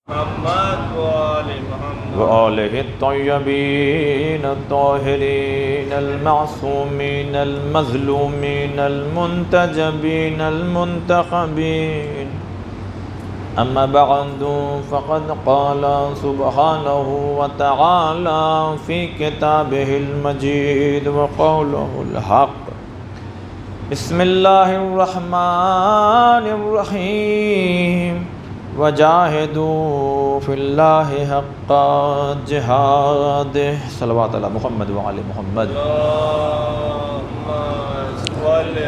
محمد وآل محمد وآلہ الطیبین الطاہرین المعصومین المظلومین المنتجبین المنتخبین اما بعد فقد قال سبحانہ وتعالی فی کتابہ المجید وقولہ الحق بسم اللہ الرحمن الرحیم وجاہدوا فی اللہ حق جہادہ صلوات علی محمد وعلی محمد اللہم صل علی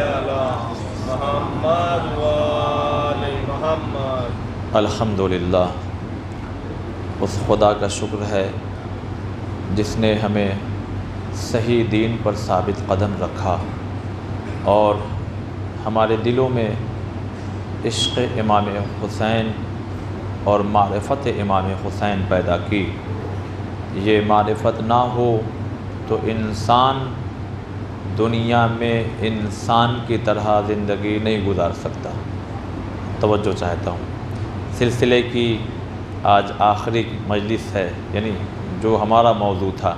محمد وآل محمد۔ الحمدللہ، اس خدا کا شکر ہے جس نے ہمیں صحیح دین پر ثابت قدم رکھا اور ہمارے دلوں میں عشق امام حسین اور معرفت امام حسین پیدا کی۔ یہ معرفت نہ ہو تو انسان دنیا میں انسان کی طرح زندگی نہیں گزار سکتا۔ توجہ چاہتا ہوں، سلسلے کی آج آخری مجلس ہے، یعنی جو ہمارا موضوع تھا،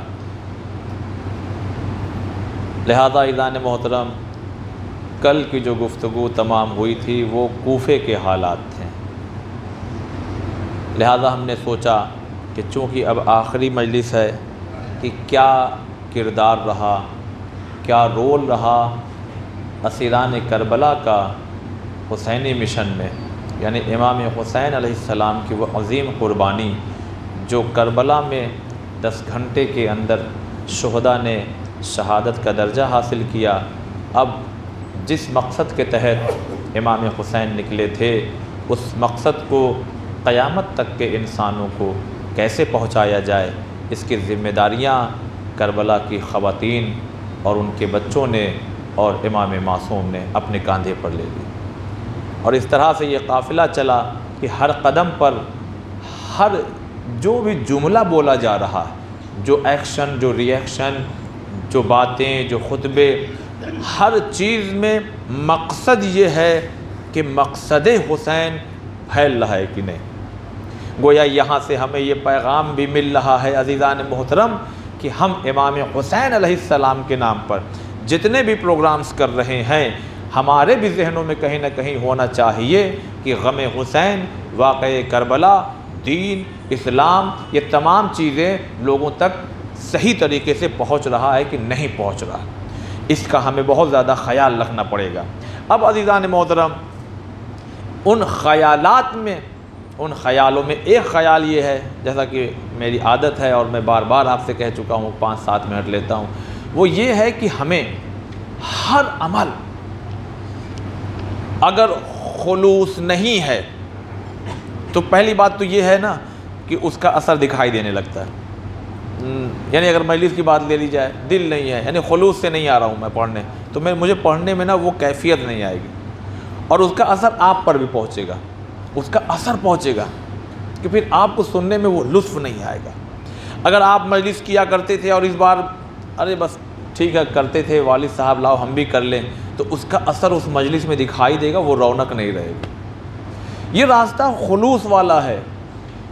لہذا عزیزان محترم کل کی جو گفتگو تمام ہوئی تھی وہ کوفے کے حالات تھے، لہذا ہم نے سوچا کہ چونکہ اب آخری مجلس ہے کہ کیا کردار رہا، کیا رول رہا اسیران کربلا کا حسینی مشن میں، یعنی امام حسین علیہ السلام کی وہ عظیم قربانی جو کربلا میں 10 گھنٹے کے اندر شہداء نے شہادت کا درجہ حاصل کیا۔ اب جس مقصد کے تحت امام حسین نکلے تھے اس مقصد کو قیامت تک کے انسانوں کو کیسے پہنچایا جائے، اس کی ذمہ داریاں کربلا کی خواتین اور ان کے بچوں نے اور امام معصوم نے اپنے کاندھے پر لے لی، اور اس طرح سے یہ قافلہ چلا کہ ہر قدم پر ہر جو بھی جملہ بولا جا رہا ہے، جو ایکشن، جو ری ایکشن، جو باتیں، جو خطبے، ہر چیز میں مقصد یہ ہے کہ مقصد حسین پھیل رہا ہے کہ نہیں۔ گویا یہاں سے ہمیں یہ پیغام بھی مل رہا ہے عزیزان محترم کہ ہم امام حسین علیہ السلام کے نام پر جتنے بھی پروگرامز کر رہے ہیں، ہمارے بھی ذہنوں میں کہیں نہ کہیں ہونا چاہیے کہ غم حسین، واقعہ کربلا، دین، اسلام، یہ تمام چیزیں لوگوں تک صحیح طریقے سے پہنچ رہا ہے کہ نہیں پہنچ رہا، اس کا ہمیں بہت زیادہ خیال رکھنا پڑے گا۔ اب عزیزان محترم ان خیالات میں، ان خیالوں میں ایک خیال یہ ہے، جیسا کہ میری عادت ہے اور میں بار بار آپ سے کہہ چکا ہوں، 5-7 منٹ لیتا ہوں، وہ یہ ہے کہ ہمیں ہر عمل اگر خلوص نہیں ہے تو پہلی بات تو یہ ہے نا کہ اس کا اثر دکھائی دینے لگتا ہے۔ یعنی اگر مجلس کی بات لے لی جائے، دل نہیں ہے، یعنی خلوص سے نہیں آ رہا ہوں میں پڑھنے، تو مجھے پڑھنے میں نا وہ کیفیت نہیں آئے گی، اور اس کا اثر آپ پر بھی پہنچے گا، اس کا اثر پہنچے گا کہ پھر آپ کو سننے میں وہ لطف نہیں آئے گا۔ اگر آپ مجلس کیا کرتے تھے اور اس بار ارے بس ٹھیک ہے کرتے تھے، والد صاحب لاؤ ہم بھی کر لیں، تو اس کا اثر اس مجلس میں دکھائی دے گا، وہ رونق نہیں رہے گی۔ یہ راستہ خلوص والا ہے،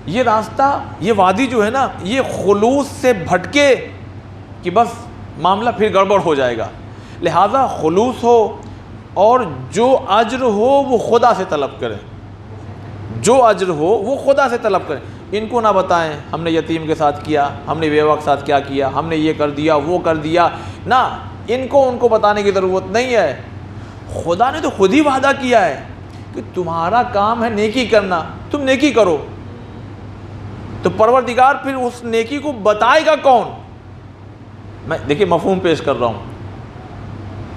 یہ راستہ، یہ وادی جو ہے نا، یہ خلوص سے بھٹکے کہ بس معاملہ پھر گڑبڑ ہو جائے گا۔ لہٰذا خلوص ہو اور جو اجر ہو وہ خدا سے طلب کریں، جو اجر ہو وہ خدا سے طلب کریں۔ ان کو نہ بتائیں ہم نے یتیم کے ساتھ کیا، ہم نے بیوہ کے ساتھ کیا کیا، ہم نے یہ کر دیا وہ کر دیا، نہ، ان کو بتانے کی ضرورت نہیں ہے۔ خدا نے تو خود ہی وعدہ کیا ہے کہ تمہارا کام ہے نیکی کرنا، تم نیکی کرو، تو پروردگار پھر اس نیکی کو بتائے گا کون؟ میں دیکھیے مفہوم پیش کر رہا ہوں،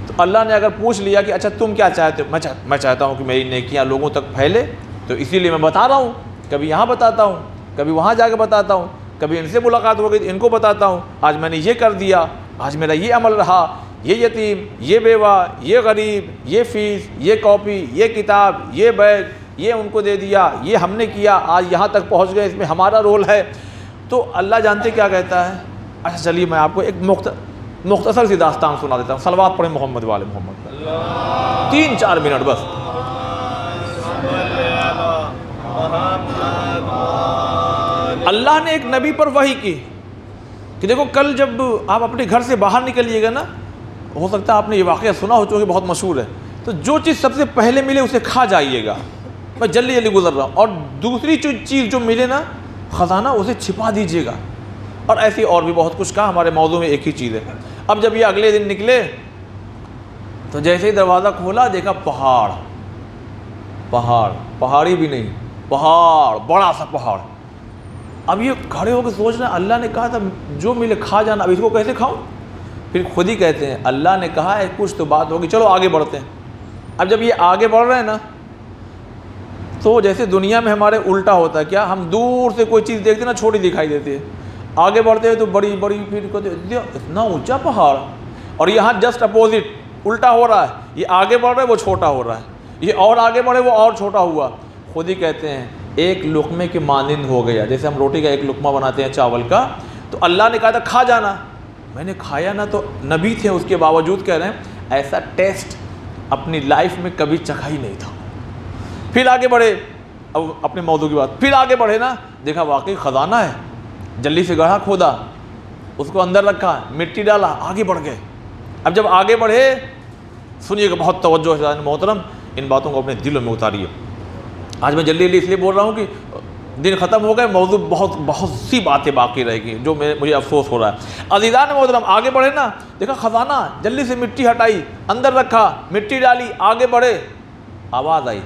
تو اللہ نے اگر پوچھ لیا کہ اچھا تم کیا چاہتے ہو، میں چاہتا ہوں کہ میری نیکیاں لوگوں تک پھیلے، تو اسی لیے میں بتا رہا ہوں، کبھی یہاں بتاتا ہوں، کبھی وہاں جا کے بتاتا ہوں، کبھی ان سے ملاقات ہو گئی تو ان کو بتاتا ہوں، آج میں نے یہ کر دیا، آج میرا یہ عمل رہا، یہ یتیم، یہ بیوہ، یہ غریب، یہ فیس، یہ کاپی، یہ کتاب، یہ بیگ، یہ ان کو دے دیا، یہ ہم نے کیا، آج یہاں تک پہنچ گئے، اس میں ہمارا رول ہے۔ تو اللہ جانتے کیا کہتا ہے؟ اچھا چلیے میں آپ کو ایک مختصر سی داستان سنا دیتا ہوں، صلوات پڑھیں محمد والے محمد، 3-4 منٹ بس۔ محمد اللہ نے ایک نبی پر وحی کی کہ دیکھو کل جب آپ اپنے گھر سے باہر نکلیے گا نا، ہو سکتا ہے آپ نے یہ واقعہ سنا ہو چونکہ بہت مشہور ہے، تو جو چیز سب سے پہلے ملے اسے کھا جائیے گا، میں جلدی جلدی گزر رہا ہوں، اور دوسری چیز جو ملے نا خزانہ اسے چھپا دیجیے گا، اور ایسی اور بھی بہت کچھ کہا، ہمارے موضوع میں ایک ہی چیز ہے۔ اب جب یہ اگلے دن نکلے تو جیسے ہی دروازہ کھولا دیکھا پہاڑی بھی نہیں، پہاڑ، بڑا سا پہاڑ۔ اب یہ کھڑے ہو کے سوچ رہے ہیں اللہ نے کہا تھا جو ملے کھا جانا، اب اس کو کیسے کھاؤں؟ پھر خود ہی کہتے ہیں اللہ نے کہا ہے کچھ تو بات ہوگی، چلو آگے بڑھتے ہیں۔ اب جب یہ آگے بڑھ رہے ہیں نا تو جیسے دنیا میں ہمارے الٹا ہوتا ہے، کیا ہم دور سے کوئی چیز دیکھتے نا چھوٹی دکھائی دیتی ہے، آگے بڑھتے ہیں تو بڑی بڑی، پھر کہتے اتنا اونچا پہاڑ، اور یہاں جسٹ اپوزٹ الٹا ہو رہا ہے، یہ آگے بڑھ رہا ہے وہ چھوٹا ہو رہا ہے، یہ اور آگے بڑھے وہ اور چھوٹا ہوا۔ خود ہی کہتے ہیں ایک لقمے کے مانند ہو گیا، جیسے ہم روٹی کا ایک لقمہ بناتے ہیں چاول کا، تو اللہ نے کہا تھا کھا جانا، میں نے کھایا نا، تو نبی تھے اس کے باوجود کہہ رہے ہیں ایسا ٹیسٹ اپنی لائف میں کبھی چکھا ہی نہیں تھا۔ پھر آگے بڑھے، اب اپنے موضوع کی بات، پھر آگے بڑھے نا دیکھا واقعی خزانہ ہے، جلدی سے گڑھا کھودا، اس کو اندر رکھا، مٹی ڈالا، آگے بڑھ گئے۔ اب جب آگے بڑھے سنیے گا بہت توجہ سے محترم، ان باتوں کو اپنے دلوں میں اتاریے۔ آج میں جلدی اس لیے بول رہا ہوں کہ دن ختم ہو گئے، موضوع بہت سی باتیں باقی رہ گئی جو مجھے افسوس ہو رہا ہے۔ عزیزان محترم آگے بڑھے نا دیکھا خزانہ، جلدی سے مٹی ہٹائی، اندر رکھا، مٹی ڈالی، آگے بڑھے، آواز آئی،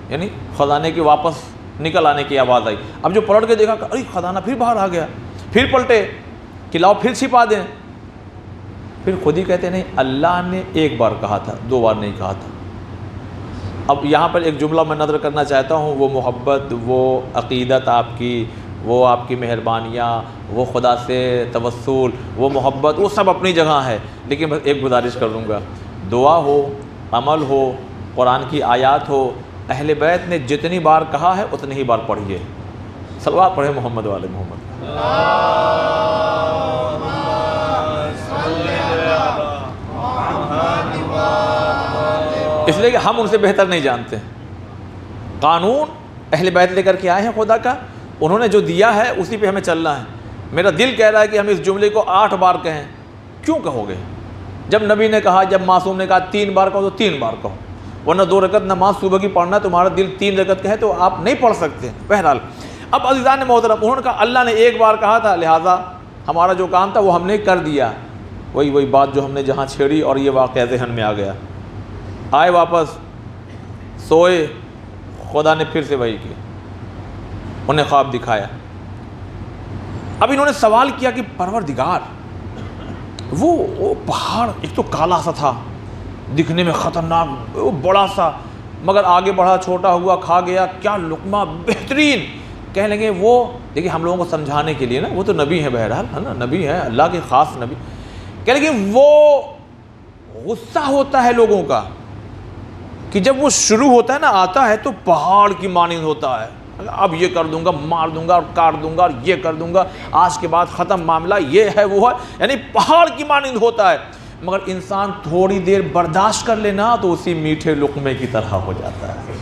یعنی خزانے کی واپس نکل آنے کی آواز آئی۔ اب جو پلٹ کے دیکھا ارے خزانہ پھر باہر آ گیا، پھر پلٹے کہ لاؤ پھر چھپا دیں، پھر خود ہی کہتے نہیں اللہ نے ایک بار کہا تھا، دو بار نہیں کہا تھا۔ اب یہاں پر ایک جملہ میں نظر کرنا چاہتا ہوں، وہ محبت، وہ عقیدت آپ کی، وہ آپ کی مہربانیاں، وہ خدا سے توسل، وہ محبت، وہ سب اپنی جگہ ہے، لیکن بس ایک گزارش کر لوں گا، دعا ہو، عمل ہو، قرآن کی آیات ہو، اہل بیت نے جتنی بار کہا ہے اتنی ہی بار پڑھیے۔ صلوات پڑھے محمد والے محمد۔ اس لیے کہ ہم ان سے بہتر نہیں جانتے۔ قانون اہل بیت لے کر کے آئے ہیں خدا کا، انہوں نے جو دیا ہے اسی پہ ہمیں چلنا ہے۔ میرا دل کہہ رہا ہے کہ ہم اس جملے کو 8 بار کہیں، کیوں کہو گے؟ جب نبی نے کہا، جب معصوم نے کہا 3 بار کہو تو 3 بار کہو، ورنہ 2 رکعت نماز صبح کی پڑھنا، تمہارا دل 3 رکعت کہے تو آپ نہیں پڑھ سکتے۔ بہرحال اب عزیزان محترم، انہوں نے کہا اللہ نے ایک بار کہا تھا، لہٰذا ہمارا جو کام تھا وہ ہم نے کر دیا۔ وہی بات جو ہم نے جہاں چھیڑی اور یہ واقعہ ذہن میں آ گیا۔ آئے واپس، سوئے، خدا نے پھر سے وحی کی، انہیں خواب دکھایا۔ اب انہوں نے سوال کیا کہ پروردگار، وہ پہاڑ ایک تو کالا سا تھا، دکھنے میں خطرناک، وہ بڑا سا، مگر آگے بڑھا، چھوٹا ہوا، کھا گیا، کیا لقمہ بہترین۔ کہنے لگے وہ، دیکھیں ہم لوگوں کو سمجھانے کے لیے نا، وہ تو نبی ہے، بہرحال ہے نا، نبی ہے، اللہ کے خاص نبی۔ کہنے لگے وہ غصہ ہوتا ہے لوگوں کا کہ جب وہ شروع ہوتا ہے نا، آتا ہے تو پہاڑ کی مانند ہوتا ہے، اب یہ کر دوں گا، مار دوں گا اور کاٹ دوں گا اور یہ کر دوں گا، آج کے بعد ختم معاملہ، یہ ہے وہ ہے، یعنی پہاڑ کی مانند ہوتا ہے۔ مگر انسان تھوڑی دیر برداشت کر لینا تو اسی میٹھے لقمے کی طرح ہو جاتا ہے۔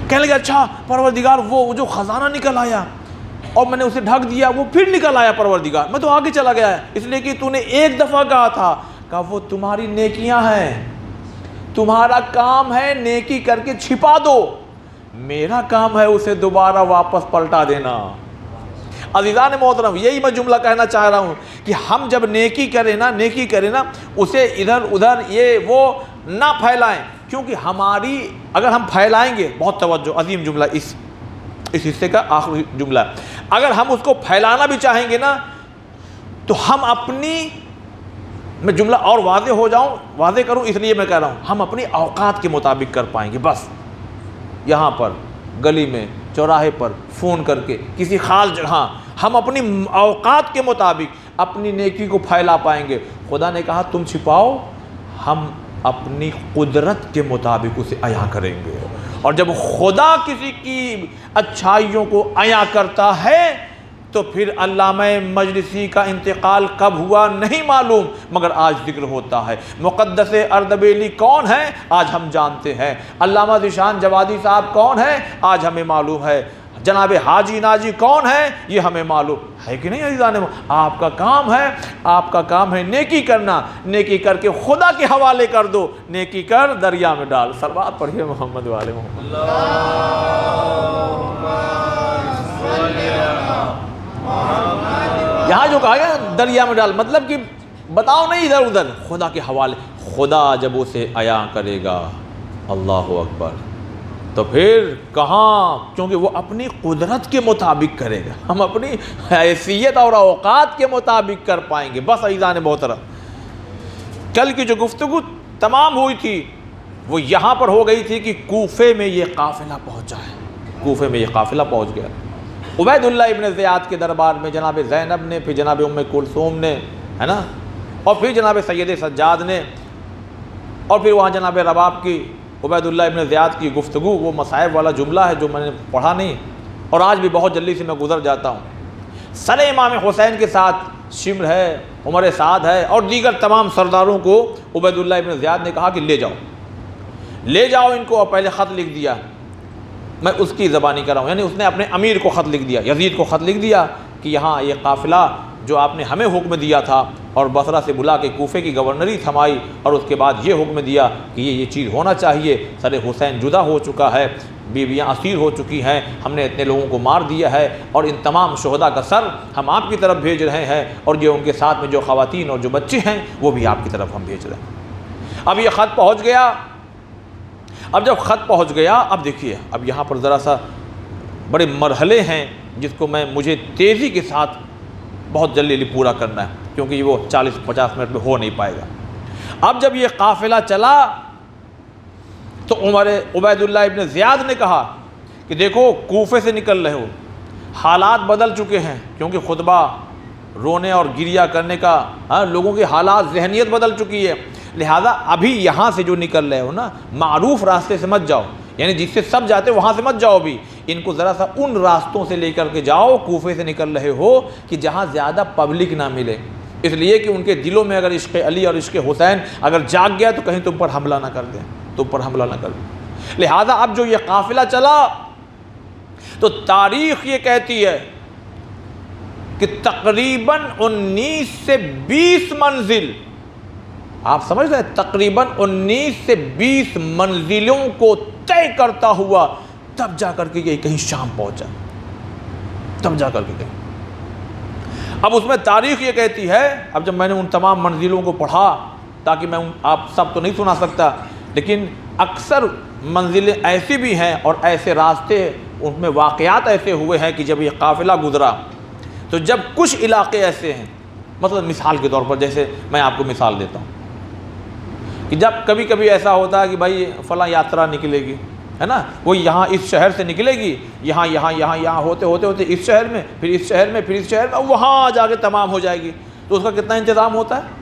کہنے لگے اچھا پروردگار، وہ جو خزانہ نکل آیا اور میں نے اسے ڈھک دیا، وہ پھر نکل آیا پروردگار، میں تو آگے چلا گیا ہے، اس لیے کہ تو نے ایک دفعہ کہا تھا، کہا وہ تمہاری نیکیاں ہیں، تمہارا کام ہے نیکی کر کے چھپا دو، میرا کام ہے اسے دوبارہ واپس پلٹا دینا۔ عزیزان محترم، یہی میں جملہ کہنا چاہ رہا ہوں کہ ہم جب نیکی کریں نا اسے ادھر ادھر یہ وہ نہ پھیلائیں، کیونکہ ہماری اگر ہم پھیلائیں گے، بہت توجہ، عظیم جملہ، اس حصے کا آخری جملہ، اگر ہم اس کو پھیلانا بھی چاہیں گے نا تو ہم اپنی، میں جملہ اور واضح کروں اس لیے میں کہہ رہا ہوں، ہم اپنی اوقات کے مطابق کر پائیں گے، بس یہاں پر گلی میں، چوراہے پر، فون کر کے، کسی خاص جگہ، ہم اپنی اوقات کے مطابق اپنی نیکی کو پھیلا پائیں گے۔ خدا نے کہا تم چھپاؤ، ہم اپنی قدرت کے مطابق اسے عیاں کریں گے۔ اور جب خدا کسی کی اچھائیوں کو عیاں کرتا ہے تو پھر علامہ مجلسی کا انتقال کب ہوا نہیں معلوم، مگر آج ذکر ہوتا ہے۔ مقدس اردبیلی کون ہے آج ہم جانتے ہیں، علامہ ذیشان جوادی صاحب کون ہیں آج ہمیں معلوم ہے۔ جناب حاجی ناجی کون ہے یہ ہمیں معلوم ہے کہ نہیں عزیزان؟ آپ کا کام ہے نیکی کرنا، نیکی کر کے خدا کے حوالے کر دو، نیکی کر دریا میں ڈال۔ صلوات پڑھیے محمد والے محمد۔ یہاں جو کہا گیا دریا میں ڈال، مطلب کہ بتاؤ نہیں ادھر ادھر، خدا کے حوالے۔ خدا جب اسے عیاں کرے گا، اللہ اکبر، تو پھر کہاں، کیونکہ وہ اپنی قدرت کے مطابق کرے گا، ہم اپنی حیثیت اور اوقات کے مطابق کر پائیں گے۔ بس عزیزان محترم، کل کی جو گفتگو تمام ہوئی تھی وہ یہاں پر ہو گئی تھی کہ کوفے میں یہ قافلہ پہنچا ہے، کوفے میں یہ قافلہ پہنچ گیا۔ عبید اللہ ابن زیاد کے دربار میں جناب زینب نے، پھر جناب ام کلثوم نے، ہے نا، اور پھر جناب سید سجاد نے، اور پھر وہاں جناب رباب کی عبید اللہ ابن زیاد کی گفتگو، وہ مصائب والا جملہ ہے جو میں نے پڑھا نہیں، اور آج بھی بہت جلدی سے میں گزر جاتا ہوں۔ سر امام حسین کے ساتھ شمر ہے، عمر سعد ہے، اور دیگر تمام سرداروں کو عبید اللہ ابن زیاد نے کہا کہ لے جاؤ ان کو، اور پہلے خط لکھ دیا، میں اس کی زبانی کر رہا ہوں، یعنی اس نے اپنے امیر کو خط لکھ دیا، یزید کو خط لکھ دیا کہ یہاں یہ قافلہ جو آپ نے ہمیں حکم دیا تھا، اور بصرہ سے بلا کے کوفے کی گورنری تھمائی، اور اس کے بعد یہ حکم دیا کہ یہ چیز ہونا چاہیے، سر حسین جدا ہو چکا ہے، بیویاں اسیر ہو چکی ہیں، ہم نے اتنے لوگوں کو مار دیا ہے، اور ان تمام شہداء کا سر ہم آپ کی طرف بھیج رہے ہیں، اور جو ان کے ساتھ میں جو خواتین اور جو بچے ہیں وہ بھی آپ کی طرف ہم بھیج رہے ہیں۔ اب یہ خط پہنچ گیا، اب جب خط پہنچ گیا، اب دیکھیے اب یہاں پر ذرا سا بڑے مرحلے ہیں جس کو مجھے تیزی کے ساتھ بہت جلدی پورا کرنا ہے، کیونکہ وہ 40-50 منٹ میں ہو نہیں پائے گا۔ اب جب یہ قافلہ چلا تو عبید اللہ ابن زیاد نے کہا کہ دیکھو کوفے سے نکل رہے ہو، حالات بدل چکے ہیں، کیونکہ خطبہ رونے اور گریہ کرنے کا لوگوں کے حالات، ذہنیت بدل چکی ہے، لہذا ابھی یہاں سے جو نکل رہے ہو نا، معروف راستے سے مت جاؤ، یعنی جس سے سب جاتے وہاں سے مت جاؤ، بھی ان کو ذرا سا ان راستوں سے لے کر کے جاؤ، کوفے سے نکل رہے ہو کہ جہاں زیادہ پبلک نہ ملے، اس لیے کہ ان کے دلوں میں اگر عشق علی اور عشق حسین اگر جاگ گیا تو کہیں تم پر حملہ نہ کر دیں، لہذا اب جو یہ قافلہ چلا تو تاریخ یہ کہتی ہے کہ تقریباً 19 سے 20 منزل، آپ سمجھ رہے ہیں، تقریباً 19 سے 20 منزلوں کو طے کرتا ہوا تب جا کر کے یہ کہیں شام پہنچا، تب جا کر کے کہیں۔ اب اس میں تاریخ یہ کہتی ہے، اب جب میں نے ان تمام منزلوں کو پڑھا، تاکہ میں آپ سب تو نہیں سنا سکتا، لیکن اکثر منزلیں ایسی بھی ہیں اور ایسے راستے ان میں واقعات ایسے ہوئے ہیں کہ جب یہ قافلہ گزرا تو جب کچھ علاقے ایسے ہیں، مثلا مثال کے طور پر جیسے میں آپ کو مثال دیتا ہوں کہ جب کبھی کبھی ایسا ہوتا ہے کہ بھائی فلاں یاترا نکلے گی، ہے نا، وہ یہاں اس شہر سے نکلے گی، یہاں ہوتے اس شہر میں، پھر اس شہر میں، پھر اس شہر میں، وہاں جا کے تمام ہو جائے گی، تو اس کا کتنا انتظام ہوتا ہے،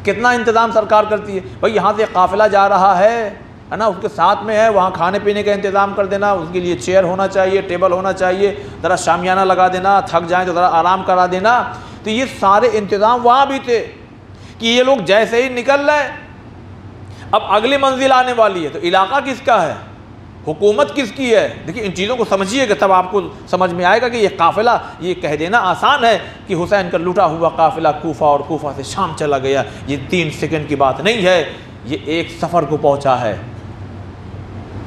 کتنا انتظام سرکار کرتی ہے، بھائی یہاں سے قافلہ جا رہا ہے نا، اس کے ساتھ میں ہے وہاں کھانے پینے کا انتظام کر دینا، اس کے لیے چیئر ہونا چاہیے، ٹیبل ہونا چاہیے، ذرا شامیانہ لگا دینا، تھک جائیں تو ذرا آرام کرا دینا، تو یہ سارے انتظام وہاں بھی تھے کہ یہ لوگ جیسے ہی نکل رہے، اب اگلی منزل آنے والی ہے تو علاقہ کس کا ہے، حکومت کس کی ہے، دیکھیے ان چیزوں کو سمجھیے کہ تب آپ کو سمجھ میں آئے گا کہ یہ قافلہ، یہ کہہ دینا آسان ہے کہ حسین کا لٹا ہوا قافلہ کوفہ اور کوفہ سے شام چلا گیا، یہ 3 سیکنڈ کی بات نہیں ہے، یہ ایک سفر کو پہنچا ہے،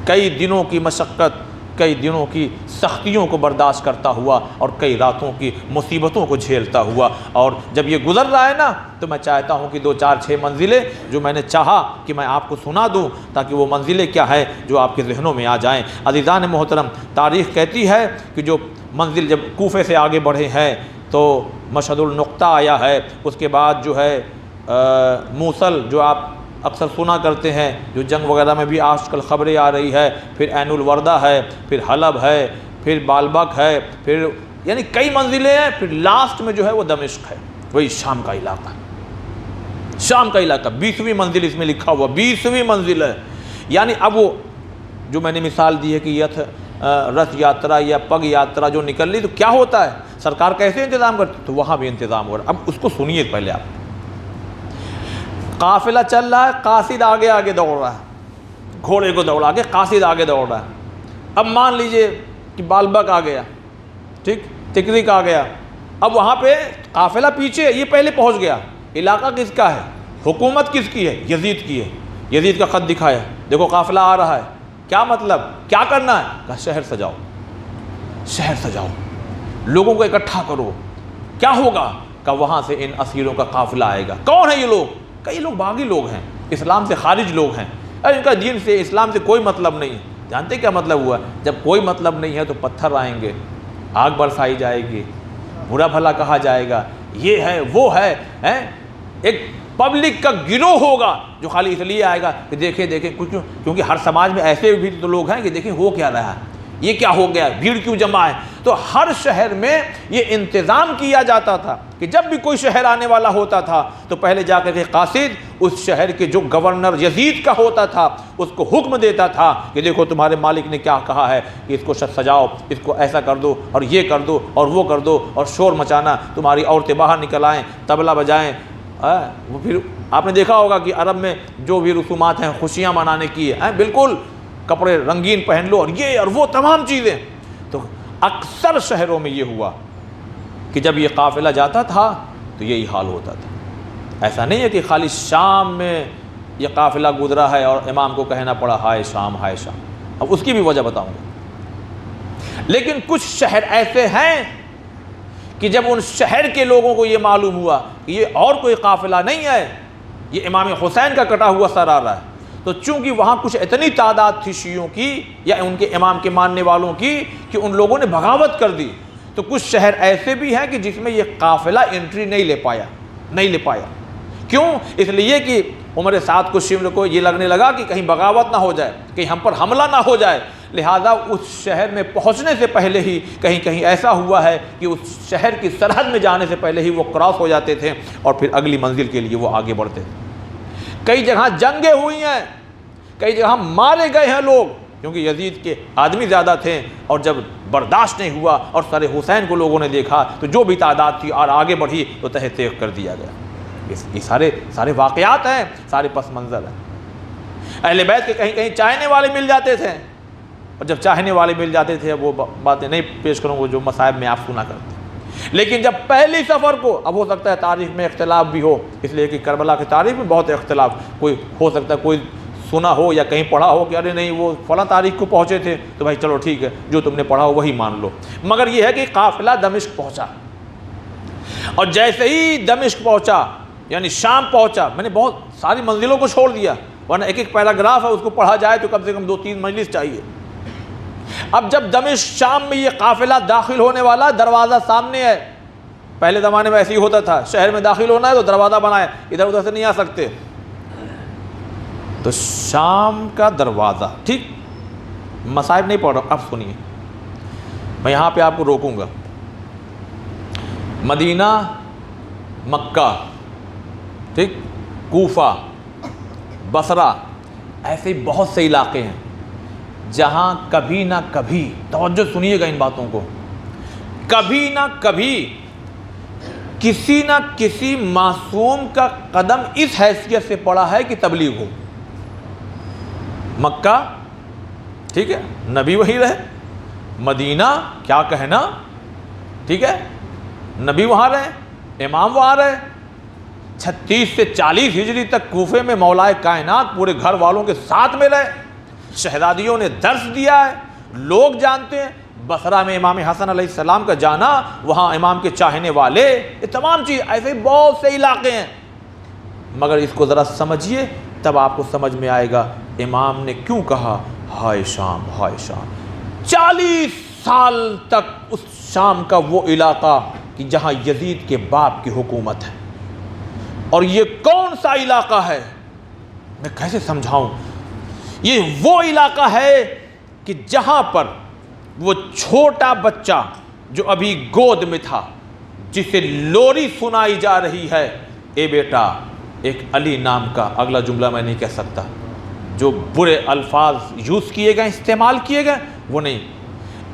کئی دنوں کی مشقت، کئی دنوں کی سختیوں کو برداشت کرتا ہوا اور کئی راتوں کی مصیبتوں کو جھیلتا ہوا، اور جب یہ گزر رہا ہے نا تو میں چاہتا ہوں کہ 2 4 6 منزلیں جو میں نے چاہا کہ میں آپ کو سنا دوں تاکہ وہ منزلیں کیا ہے جو آپ کے ذہنوں میں آ جائیں۔ عزیزان محترم، تاریخ کہتی ہے کہ جو منزل جب کوفے سے آگے بڑھے ہیں تو مشہد النقطہ آیا ہے، اس کے بعد جو ہے موصل جو آپ اکثر سنا کرتے ہیں، جو جنگ وغیرہ میں بھی آج کل خبریں آ رہی ہے، پھر عین الوردہ ہے، پھر حلب ہے، پھر بالبک ہے، پھر یعنی کئی منزلیں ہیں، پھر لاسٹ میں جو ہے وہ دمشق ہے، وہی شام کا علاقہ، شام کا علاقہ 20ویں منزل اس میں لکھا ہوا، 20ویں منزل ہے، یعنی اب وہ جو میں نے مثال دی ہے کہ رتھ یاترا یا پگ یاترا جو نکل لی تو کیا ہوتا ہے، سرکار کیسے انتظام کرتی، تو وہاں بھی انتظام ہو رہا ہے۔ اب اس کو سنیے پہلے آپ، قافلہ چل رہا ہے، قاصد آگے آگے دوڑ رہا ہے، گھوڑے کو دوڑا کے قاصد آگے دوڑ رہا ہے، اب مان لیجئے کہ بالبک آ گیا، ٹھیک، تکریک آ گیا، اب وہاں پہ قافلہ پیچھے، یہ پہلے پہنچ گیا، علاقہ کس کا ہے، حکومت کس کی ہے، یزید کی ہے، یزید کا خط دکھایا، دیکھو قافلہ آ رہا ہے، کیا مطلب، کیا کرنا ہے، کہا شہر سجاؤ، شہر سجاؤ، لوگوں کو اکٹھا کرو، کیا ہوگا، کہ وہاں سے ان اسیروں کا قافلہ آئے گا۔ کون ہیں یہ لوگ، کئی لوگ باغی لوگ ہیں، اسلام سے خارج لوگ ہیں، ان کا دین سے، اسلام سے کوئی مطلب نہیں ہے۔ جانتے کیا مطلب ہوا، جب کوئی مطلب نہیں ہے تو پتھر آئیں گے، آگ برسائی جائے گی، برا بھلا کہا جائے گا، یہ ہے وہ ہے، ایک پبلک کا گروہ ہوگا جو خالی اس لیے آئے گا کہ دیکھیں کیونکہ ہر سماج میں ایسے بھی تو لوگ ہیں کہ دیکھیں ہو کیا رہا ہے، یہ کیا ہو گیا، بھیڑ کیوں جمع ہے۔ تو ہر شہر میں یہ انتظام کیا جاتا تھا کہ جب بھی کوئی شہر آنے والا ہوتا تھا تو پہلے جا کر کے قاصد اس شہر کے جو گورنر یزید کا ہوتا تھا اس کو حکم دیتا تھا کہ دیکھو تمہارے مالک نے کیا کہا ہے کہ اس کو سجاؤ، اس کو ایسا کر دو اور یہ کر دو اور وہ کر دو، اور شور مچانا، تمہاری عورتیں باہر نکل آئیں، طبلہ بجائیں۔ وہ پھر آپ نے دیکھا ہوگا کہ عرب میں جو بھی رسومات ہیں خوشیاں منانے کی ہیں، بالکل کپڑے رنگین پہن لو اور یہ اور وہ تمام چیزیں۔ تو اکثر شہروں میں یہ ہوا کہ جب یہ قافلہ جاتا تھا تو یہی حال ہوتا تھا۔ ایسا نہیں ہے کہ خالی شام میں یہ قافلہ گزرا ہے اور امام کو کہنا پڑا ہائے شام ہائے شام، اب اس کی بھی وجہ بتاؤں گا۔ لیکن کچھ شہر ایسے ہیں کہ جب ان شہر کے لوگوں کو یہ معلوم ہوا کہ یہ اور کوئی قافلہ نہیں ہے، یہ امام حسین کا کٹا ہوا سر آ رہا ہے، تو چونکہ وہاں کچھ اتنی تعداد تھی شیعوں کی یا ان کے امام کے ماننے والوں کی کہ ان لوگوں نے بغاوت کر دی، تو کچھ شہر ایسے بھی ہیں کہ جس میں یہ قافلہ انٹری نہیں لے پایا۔ کیوں؟ اس لیے کہ عمر سعد کو شمر کو یہ لگنے لگا کہ کہیں بغاوت نہ ہو جائے، کہیں ہم پر حملہ نہ ہو جائے، لہذا اس شہر میں پہنچنے سے پہلے ہی کہیں ایسا ہوا ہے کہ اس شہر کی سرحد میں جانے سے پہلے ہی وہ کراس ہو جاتے تھے اور پھر اگلی منزل کے لیے وہ آگے بڑھتے تھے۔ کئی جگہ جنگیں ہوئی ہیں، کئی جگہ مارے گئے ہیں لوگ، کیونکہ یزید کے آدمی زیادہ تھے، اور جب برداشت نہیں ہوا اور سر حسین کو لوگوں نے دیکھا تو جو بھی تعداد تھی اور آگے بڑھی تو تہہ تیغ کر دیا گیا۔ یہ سارے واقعات ہیں، سارے پس منظر ہیں۔ اہل بیت کے کہیں چاہنے والے مل جاتے تھے، اور جب چاہنے والے مل جاتے تھے وہ باتیں نہیں پیش کروں گا جو مصائب میں آپ سنا کرتے، لیکن جب پہلی سفر کو، اب ہو سکتا ہے تاریخ میں اختلاف بھی ہو، اس لیے کہ کربلا کی تاریخ میں بہت اختلاف، کوئی ہو سکتا ہے کوئی سنا ہو یا کہیں پڑھا ہو کہ ارے نہیں وہ فلاں تاریخ کو پہنچے تھے، تو بھائی چلو ٹھیک ہے جو تم نے پڑھا ہو وہی مان لو، مگر یہ ہے کہ قافلہ دمشق پہنچا، اور جیسے ہی دمشق پہنچا یعنی شام پہنچا، میں نے بہت ساری منزلوں کو چھوڑ دیا، ورنہ ایک پیراگراف ہے اس کو پڑھا جائے تو کم سے کم 2-3 مجلس چاہیے۔ اب جب دمشق شام میں یہ قافلہ داخل ہونے والا، دروازہ سامنے ہے، پہلے زمانے میں ایسے ہی ہوتا تھا، شہر میں داخل ہونا ہے تو دروازہ بنائے، ادھر ادھر سے نہیں آ سکتے، تو شام کا دروازہ، ٹھیک، مصائب نہیں پڑھ رہا، اب سنیے، میں یہاں پہ آپ کو روکوں گا۔ مدینہ، مکہ، ٹھیک، کوفہ، بصرہ، ایسے بہت سے علاقے ہیں جہاں کبھی نہ کبھی، توجہ سنیے گا ان باتوں کو، کبھی نہ کبھی کسی نہ کسی معصوم کا قدم اس حیثیت سے پڑا ہے کہ تبلیغ ہو۔ مکہ، ٹھیک ہے، نبی وہیں رہے، مدینہ کیا کہنا، ٹھیک ہے، نبی وہاں رہے، امام وہاں رہے، 36 سے 40 ہجری تک کوفے میں مولا کائنات پورے گھر والوں کے ساتھ میں رہے، شہزادیوں نے درس دیا ہے، لوگ جانتے ہیں، بصرہ میں امام حسن علیہ السلام کا جانا، وہاں امام کے چاہنے والے، یہ تمام چیز، ایسے بہت سے علاقے ہیں، مگر اس کو ذرا سمجھیے تب آپ کو سمجھ میں آئے گا امام نے کیوں کہا ہائے شام ہائے شام۔ 40 سال تک اس شام کا وہ علاقہ کہ جہاں یزید کے باپ کی حکومت ہے، اور یہ کون سا علاقہ ہے، میں کیسے سمجھاؤں، یہ وہ علاقہ ہے کہ جہاں پر وہ چھوٹا بچہ جو ابھی گود میں تھا، جسے لوری سنائی جا رہی ہے، اے بیٹا، ایک علی نام کا، اگلا جملہ میں نہیں کہہ سکتا، جو برے الفاظ یوز کیے گئے، استعمال کیے گئے، وہ نہیں،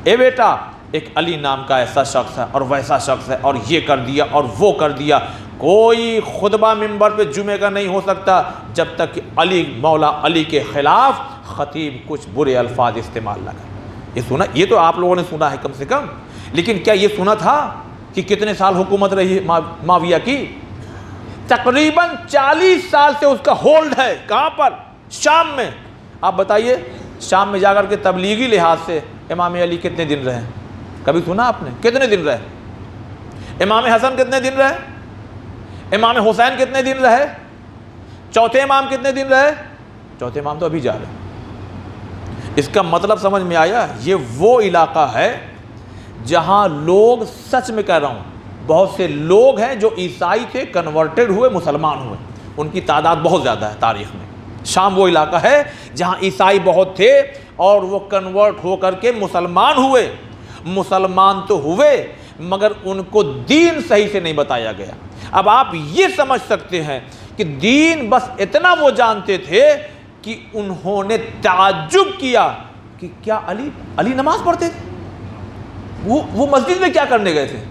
اے بیٹا، ایک علی نام کا ایسا شخص ہے اور ویسا شخص ہے اور یہ کر دیا اور وہ کر دیا۔ کوئی خطبہ منبر پہ جمعے کا نہیں ہو سکتا جب تک کہ علی، مولا علی کے خلاف خطیب کچھ برے الفاظ استعمال نہ کرے۔ یہ سنا، یہ تو آپ لوگوں نے سنا ہے کم سے کم، لیکن کیا یہ سنا تھا کہ کتنے سال حکومت رہی معاویہ کی؟ تقریباً 40 سال سے اس کا ہولڈ ہے۔ کہاں پر؟ شام میں۔ آپ بتائیے شام میں جا کر کے تبلیغی لحاظ سے امام علی کتنے دن رہے؟ کبھی سنا آپ نے؟ کتنے دن رہے؟ امام حسن کتنے دن رہے؟ امام حسین کتنے دن رہے؟ چوتھے امام کتنے دن رہے؟ چوتھے امام تو ابھی جا رہے۔ اس کا مطلب سمجھ میں آیا؟ یہ وہ علاقہ ہے جہاں لوگ، سچ میں کہہ رہا ہوں، بہت سے لوگ ہیں جو عیسائی تھے، کنورٹڈ ہوئے، مسلمان ہوئے، ان کی تعداد بہت زیادہ ہے تاریخ میں۔ شام وہ علاقہ ہے جہاں عیسائی بہت تھے اور وہ کنورٹ ہو کر کے مسلمان ہوئے۔ مسلمان تو ہوئے مگر ان کو دین صحیح سے نہیں بتایا گیا۔ اب آپ یہ سمجھ سکتے ہیں کہ دین بس اتنا وہ جانتے تھے کہ انہوں نے تعجب کیا کہ کیا علی نماز پڑھتے تھے؟ وہ مسجد میں کیا کرنے گئے تھے؟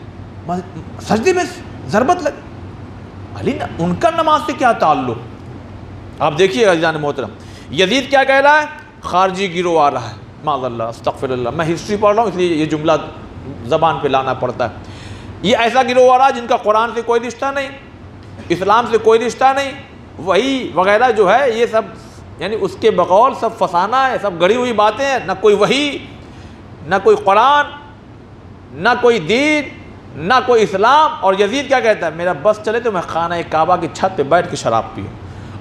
سجدے میں ضربت لگی۔ علی ان کا نماز سے کیا تعلق؟ آپ دیکھیے عزیزان محترم، یزید کیا کہہ رہا ہے؟ خارجی گروہ آ رہا ہے، معاذ اللہ، استغفر اللہ، میں ہسٹری پڑھ رہا ہوں اس لیے یہ جملہ زبان پہ لانا پڑتا ہے۔ یہ ایسا گروہ آ رہا ہے جن کا قرآن سے کوئی رشتہ نہیں، اسلام سے کوئی رشتہ نہیں، وہی وغیرہ جو ہے یہ سب یعنی اس کے بقول سب فسانہ ہے، سب گڑھی ہوئی باتیں ہیں، نہ کوئی وحی، نہ کوئی قرآن، نہ کوئی دین، نہ کوئی اسلام۔ اور یزید کیا کہتا ہے؟ میرا بس چلے تو میں خانہ کعبہ کی چھت پہ بیٹھ کے شراب پیوں۔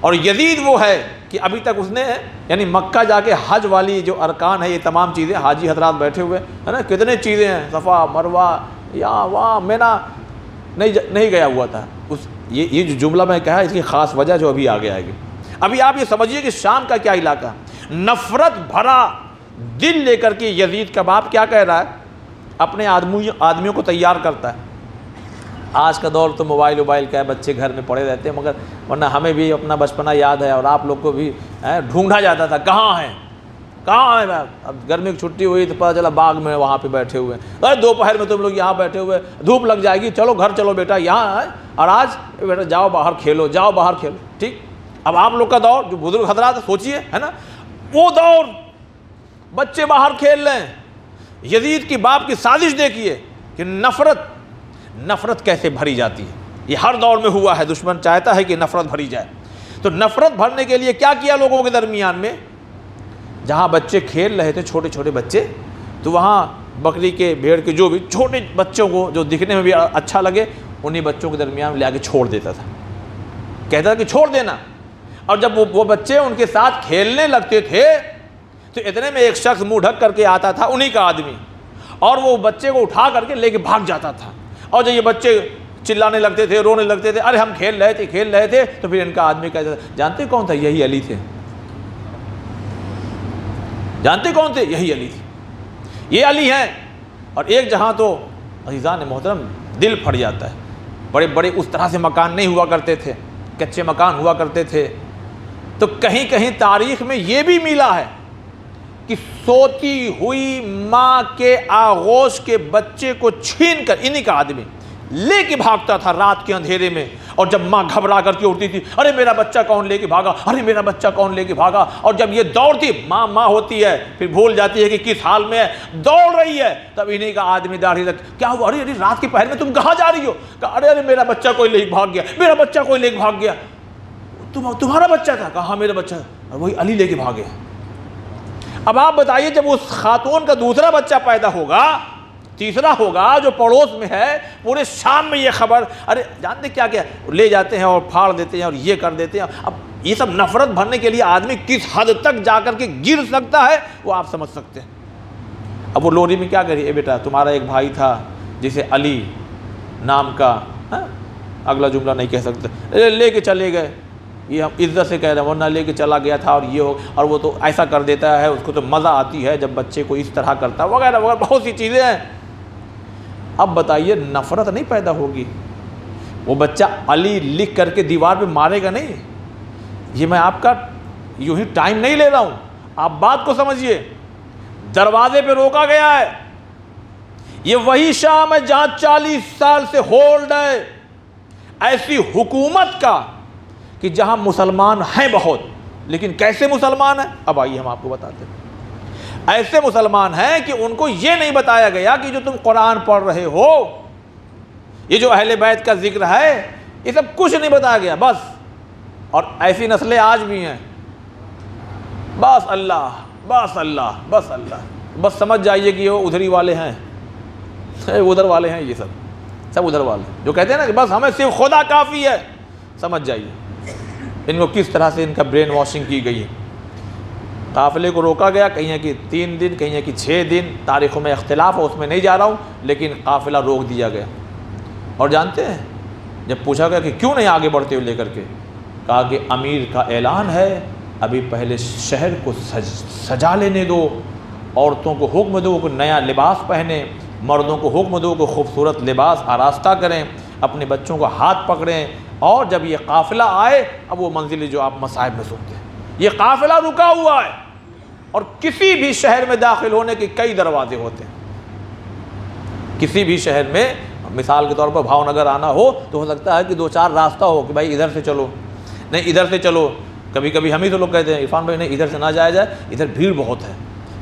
اور یزید وہ ہے کہ ابھی تک اس نے یعنی مکہ جا کے حج والی جو ارکان ہے، یہ تمام چیزیں، حاجی حضرات بیٹھے ہوئے ہے نا، کتنے چیزیں ہیں، صفا مروہ، یا وہاں مینا نہیں گیا ہوا تھا۔ یہ جو جملہ میں کہا اس کی خاص وجہ جو ابھی آگے آئے گی۔ ابھی آپ یہ سمجھیے کہ شام کا کیا علاقہ ہے، نفرت بھرا دل لے کر کے یزید کا باپ کیا کہہ رہا ہے؟ اپنے آدمیوں کو تیار کرتا ہے۔ آج کا دور تو موبائل کا ہے، بچے گھر میں پڑے رہتے ہیں، مگر ورنہ ہمیں بھی اپنا بچپنا یاد ہے اور آپ لوگ کو بھی ڈھونڈا جاتا تھا، کہاں ہیں کہاں ہیں؟ اب گرمی کی چھٹی ہوئی تو پتہ چلا باغ میں وہاں پہ بیٹھے ہوئے، ارے دوپہر میں تم لوگ یہاں بیٹھے ہوئے، دھوپ لگ جائے گی، چلو گھر چلو بیٹا یہاں ہے، اور آج بیٹا جاؤ باہر کھیلو، جاؤ باہر کھیلو۔ ٹھیک، اب آپ لوگ کا دور جو بزرگ حضرات سوچیے ہے نا، وہ دور بچے باہر کھیل رہے ہیں۔ یزید کی باپ کی سازش دیکھیے کہ نفرت کیسے بھری جاتی ہے۔ یہ ہر دور میں ہوا ہے، دشمن چاہتا ہے کہ نفرت بھری جائے۔ تو نفرت بھرنے کے لیے کیا کیا لوگوں کے درمیان میں؟ جہاں بچے کھیل رہے تھے، چھوٹے چھوٹے بچے، تو وہاں بکری کے، بھیڑ کے، جو بھی چھوٹے بچوں کو جو دکھنے میں بھی اچھا لگے، انہیں بچوں کے درمیان لے کے چھوڑ دیتا تھا، کہتا تھا کہ چھوڑ دینا۔ اور جب وہ بچے ان کے ساتھ کھیلنے لگتے تھے تو اتنے میں ایک شخص منہ ڈھک کر کے آتا تھا، انہی کا آدمی، اور وہ بچے کو اٹھا کر کے لے کے بھاگ جاتا تھا۔ اور جب یہ بچے چلانے لگتے تھے، رونے لگتے تھے، ارے ہم کھیل رہے تھے، تو پھر ان کا آدمی کہتا تھا، جانتے کون تھا؟ یہی علی تھے۔ جانتے کون تھے؟ یہی علی تھے، یہ علی ہیں۔ اور ایک جہاں تو عزیزان محترم دل پھٹ جاتا ہے، بڑے بڑے اس طرح سے مکان نہیں ہوا کرتے تھے، کچے مکان ہوا کرتے تھے۔ تو کہیں کہیں تاریخ میں یہ بھی ملا ہے کہ سوتی ہوئی ماں کے آغوش کے بچے کو چھین کر انہی کا آدمی لے کے بھاگتا تھا رات کے اندھیرے میں۔ اور جب ماں گھبرا کر کے اٹھتی تھی، ارے میرا بچہ کون لے کے بھاگا، ارے میرا بچہ کون لے کے بھاگا، اور جب یہ دوڑتی، ماں ہوتی ہے، پھر بھول جاتی ہے کہ کس حال میں ہے، دوڑ رہی ہے، تب انہی کا آدمی داڑھی رکھ، کیا ہوا؟ ارے رات کے پہر میں تم کہاں جا رہی ہو؟ کہا ارے میرا بچہ کوئی لے کے بھاگ گیا، میرا بچہ کوئی لے کے بھاگ گیا۔ تمہارا بچہ تھا؟ کہا ہاں میرا بچہ، اور وہی علی لے کے بھاگے۔ اب آپ بتائیے جب اس خاتون کا دوسرا بچہ پیدا ہوگا، تیسرا ہوگا جو پڑوس میں ہے، پورے شام میں یہ خبر، ارے جانتے کیا کیا لے جاتے ہیں اور پھاڑ دیتے ہیں اور یہ کر دیتے ہیں۔ اب یہ سب نفرت بھرنے کے لیے آدمی کس حد تک جا کر کے گر سکتا ہے وہ آپ سمجھ سکتے ہیں۔ اب وہ لوری میں کیا کری، اے بیٹا تمہارا ایک بھائی تھا جسے علی نام کا، اگلا جملہ نہیں کہہ سکتے، لے کے چلے گئے، یہ ہم عزت سے کہہ رہے ہیں، ورنہ لے کے چلا گیا تھا اور یہ ہو، اور وہ تو ایسا کر دیتا ہے، اس کو تو مزہ آتی ہے جب بچے کو اس طرح کرتا ہے، وغیرہ وغیرہ بہت سی چیزیں ہیں۔ اب بتائیے نفرت نہیں پیدا ہوگی؟ وہ بچہ علی لکھ کر کے دیوار پہ مارے گا نہیں؟ یہ میں آپ کا یوں ہی ٹائم نہیں لے رہا ہوں، آپ بات کو سمجھیے۔ دروازے پہ روکا گیا ہے، یہ وہی شام ہے جہاں 40 سال سے ہولڈ ہے ایسی حکومت کا کہ جہاں مسلمان ہیں بہت، لیکن کیسے مسلمان ہیں؟ اب آئیے ہم آپ کو بتاتے ہیں۔ ایسے مسلمان ہیں کہ ان کو یہ نہیں بتایا گیا کہ جو تم قرآن پڑھ رہے ہو، یہ جو اہل بیت کا ذکر ہے، یہ سب کچھ نہیں بتایا گیا بس. اور ایسی نسلیں آج بھی ہیں، بس اللہ بس اللہ بس اللہ، بس سمجھ جائیے کہ وہ ادھری والے ہیں، ادھر والے ہیں، یہ سب ادھر والے جو کہتے ہیں نا کہ بس ہمیں صرف خدا کافی ہے. سمجھ جائیے ان کو کس طرح سے ان کا برین واشنگ کی گئی ہے. قافلے کو روکا گیا، کہیں ہے کہ 3 دن، کہیں ہے کہ 6 دن، تاریخوں میں اختلاف ہے، اس میں نہیں جا رہا ہوں، لیکن قافلہ روک دیا گیا. اور جانتے ہیں جب پوچھا گیا کہ کیوں نہیں آگے بڑھتے ہوئے لے کر کے، کہا کہ امیر کا اعلان ہے، ابھی پہلے شہر کو سجا لینے دو، عورتوں کو حکم دو کہ نیا لباس پہنیں، مردوں کو حکم دو کہ خوبصورت لباس آراستہ کریں، اپنے بچوں کو ہاتھ پکڑیں، اور جب یہ قافلہ آئے، اب وہ منزل جو آپ مصائب میں سنتے ہیں، یہ قافلہ رکا ہوا ہے. اور کسی بھی شہر میں داخل ہونے کے کئی دروازے ہوتے ہیں. کسی بھی شہر میں مثال کے طور پر بھاؤ نگر آنا ہو تو ہو سکتا ہے کہ 2-4 راستہ ہو کہ بھائی ادھر سے چلو، نہیں ادھر سے چلو. کبھی کبھی ہم ہی تو لوگ کہتے ہیں عرفان بھائی نہیں ادھر سے نہ جایا جائے، ادھر بھیڑ بہت ہے،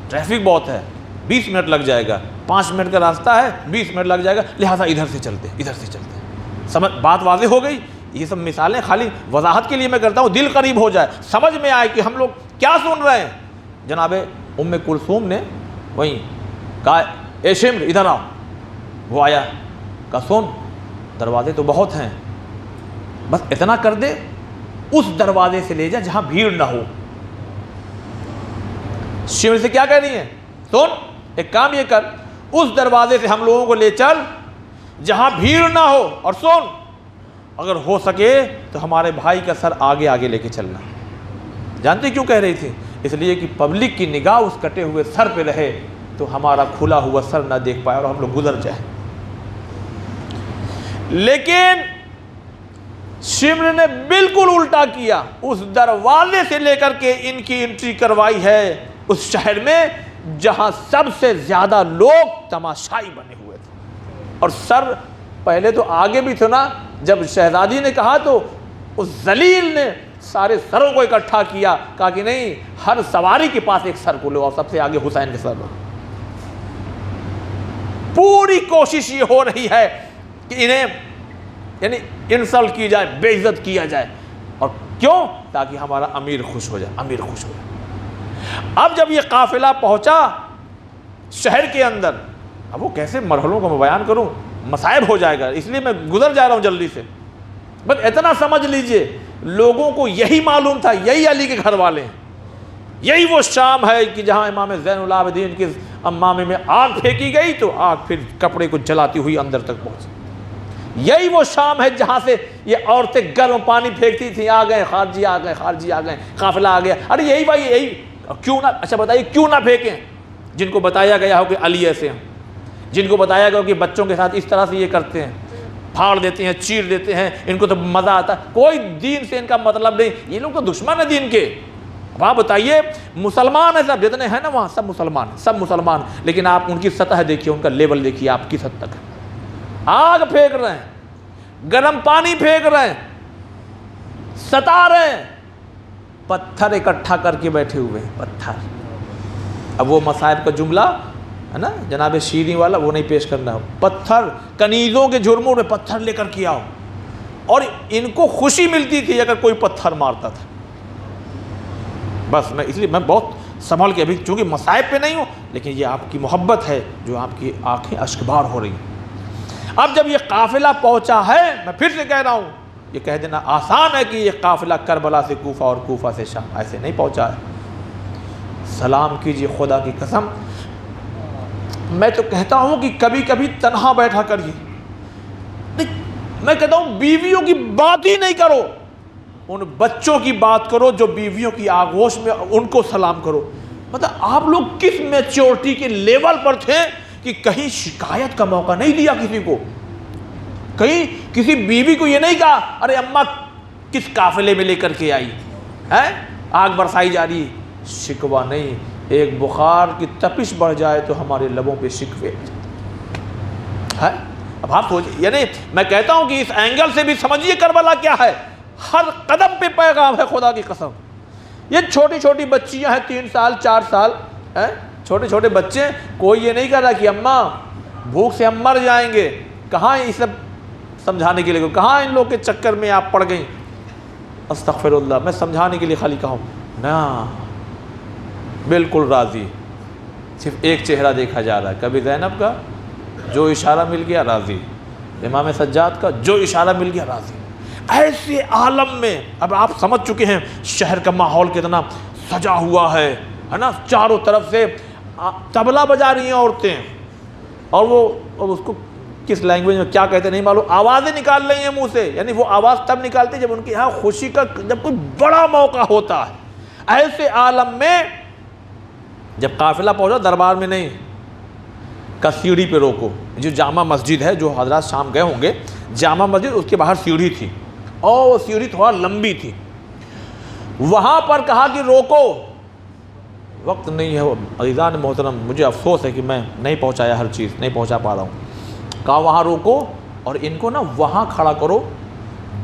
ٹریفک بہت ہے، 20 منٹ لگ جائے گا، 5 منٹ کا راستہ ہے 20 منٹ لگ جائے گا، لہٰذا ادھر سے چلتے ہیں. سمجھ بات واضح ہو گئی. یہ سب مثالیں خالی وضاحت کے لیے میں کرتا ہوں، دل قریب ہو جائے، سمجھ میں آئے کہ ہم لوگ کیا سن رہے ہیں. جناب ام کلثوم نے وہیں کہا اے شمر ادھر آؤ، وہ آیا، کہا سن دروازے تو بہت ہیں، بس اتنا کر دے اس دروازے سے لے جا جہاں بھیڑ نہ ہو. شمر سے کیا کہہ رہی ہیں؟ سن ایک کام یہ کر، اس دروازے سے ہم لوگوں کو لے چل جہاں بھیڑ نہ ہو، اور سن اگر ہو سکے تو ہمارے بھائی کا سر آگے آگے لے کے چلنا. جانتے کیوں کہہ رہی تھی؟ اس لیے کہ پبلک کی نگاہ اس کٹے ہوئے سر پہ رہے تو ہمارا کھلا ہوا سر نہ دیکھ پائے اور ہم لوگ گزر جائیں. لیکن شمر نے بالکل الٹا کیا، اس دروازے سے لے کر کے ان کی انٹری کروائی ہے اس شہر میں جہاں سب سے زیادہ لوگ تماشائی بنے ہوئے تھے. اور سر پہلے تو آگے بھی تھا نا، جب شہزادی نے کہا تو اس ذلیل نے سارے سروں کو اکٹھا کیا، کہا کہ نہیں ہر سواری کے پاس ایک سر کو لو اور سب سے آگے حسین کے سر لو. پوری کوشش یہ ہو رہی ہے کہ انہیں یعنی انسلٹ کی جائے، بے عزت کیا جائے. اور کیوں؟ تاکہ ہمارا امیر خوش ہو جائے، امیر خوش ہو جائے. اب جب یہ قافلہ پہنچا شہر کے اندر، اب وہ کیسے مرحلوں کو میں بیان کروں، مصائب ہو جائے گا، اس لیے میں گزر جا رہا ہوں جلدی سے. بس اتنا سمجھ لیجئے لوگوں کو یہی معلوم تھا، یہی علی کے گھر والے ہیں، یہی وہ شام ہے کہ جہاں امام زین العابدین کے امامے میں آگ پھینکی گئی تو آگ پھر کپڑے کو جلاتی ہوئی اندر تک پہنچی. یہی وہ شام ہے جہاں سے یہ عورتیں گرم پانی پھینکتی تھیں، آ گئے خارجی، آ گئے خارجی، آ گئے قافلہ آ گیا. ارے یہی بھائی یہی کیوں نہ، اچھا بتائیے کیوں نہ پھینکیں؟ جن کو بتایا گیا ہو کہ علی ایسے ہیں، جن کو بتایا گیا کہ بچوں کے ساتھ اس طرح سے یہ کرتے ہیں، پھاڑ دیتے ہیں، چیر دیتے ہیں، ان کو تو مزہ آتا ہے، کوئی دین سے ان کا مطلب نہیں، یہ لوگ تو دشمن ہیں دین کے. وہاں بتائیے مسلمان ہیں سب، جتنے ہیں نا وہاں سب مسلمان ہیں، سب مسلمان، لیکن آپ ان کی سطح دیکھیے، ان کا لیول دیکھیے آپ کس حد تک ہے. آگ پھینک رہے ہیں، گرم پانی پھینک رہے ہیں، ستا رہے ہیں، پتھر اکٹھا کر کے بیٹھے ہوئے ہیں، پتھر. اب وہ مصائب کا جملہ ہے نا جناب شیریں والا، وہ نہیں پیش کرنا. پتھر کنیزوں کے جرموں میں پتھر لے کر کے آؤ، اور ان کو خوشی ملتی تھی اگر کوئی پتھر مارتا تھا. بس میں اس لیے میں بہت سنبھل کے، ابھی چونکہ مصائب پہ نہیں ہوں، لیکن یہ آپ کی محبت ہے جو آپ کی آنکھیں اشکبار ہو رہی ہیں. اب جب یہ قافلہ پہنچا ہے، میں پھر سے کہہ رہا ہوں، یہ کہہ دینا آسان ہے کہ یہ قافلہ کربلا سے کوفہ اور کوفہ سے شام، ایسے نہیں پہنچا ہے. سلام کیجیے خدا کی قسم، میں تو کہتا ہوں کہ کبھی کبھی تنہا بیٹھا کریے. میں کہتا ہوں بیویوں کی بات ہی نہیں کرو، ان بچوں کی بات کرو جو بیویوں کی آغوش میں، ان کو سلام کرو. مطلب آپ لوگ کس میچورٹی کے لیول پر تھے کہ کہیں شکایت کا موقع نہیں دیا کسی کو، کہیں کسی بیوی کو یہ نہیں کہا ارے اماں کس قافلے میں لے کر کے آئی ہے، آگ برسائی جا رہی. شکوہ نہیں، ایک بخار کی تپش بڑھ جائے تو ہمارے لبوں پہ شکوے ہے. اب آپ سوچیں، یعنی میں کہتا ہوں کہ اس اینگل سے بھی سمجھیے کربلا کیا ہے. ہر قدم پہ پیغام ہے خدا کی قسم. یہ چھوٹی چھوٹی بچیاں ہیں، 3 سال 4 سال، چھوٹے چھوٹے بچے، کوئی یہ نہیں کہہ رہا کہ اماں بھوک سے ہم مر جائیں گے، کہاں یہ سب سمجھانے کے لیے، کہاں ان لوگ کے چکر میں آپ پڑ گئیں. استغفر اللہ، میں سمجھانے کے لیے خالی کہوں نا، بالکل راضی. صرف ایک چہرہ دیکھا جا رہا ہے، کبھی زینب کا جو اشارہ مل گیا راضی، امام سجاد کا جو اشارہ مل گیا راضی. ایسے عالم میں اب آپ سمجھ چکے ہیں شہر کا ماحول کتنا سجا ہوا ہے نا، چاروں طرف سے طبلہ بجا رہی ہیں عورتیں، اور وہ اس کو کس لینگویج میں کیا کہتے نہیں معلوم، آوازیں نکال رہی ہیں منہ سے. یعنی وہ آواز تب نکالتے جب ان کے یہاں خوشی کا جب کوئی بڑا موقع ہوتا ہے. ایسے عالم میں جب قافلہ پہنچا دربار میں نہیں کا سیڑھی پہ روکو. جو جامع مسجد ہے، جو حضرات شام گئے ہوں گے، جامع مسجد اس کے باہر سیڑھی تھی اور وہ سیڑھی تھوڑا لمبی تھی، وہاں پر کہا کہ روکو، وقت نہیں ہے. عزیزان محترم، مجھے افسوس ہے کہ میں نہیں پہنچایا، ہر چیز نہیں پہنچا پا رہا ہوں. کہا وہاں روکو اور ان کو نا وہاں کھڑا کرو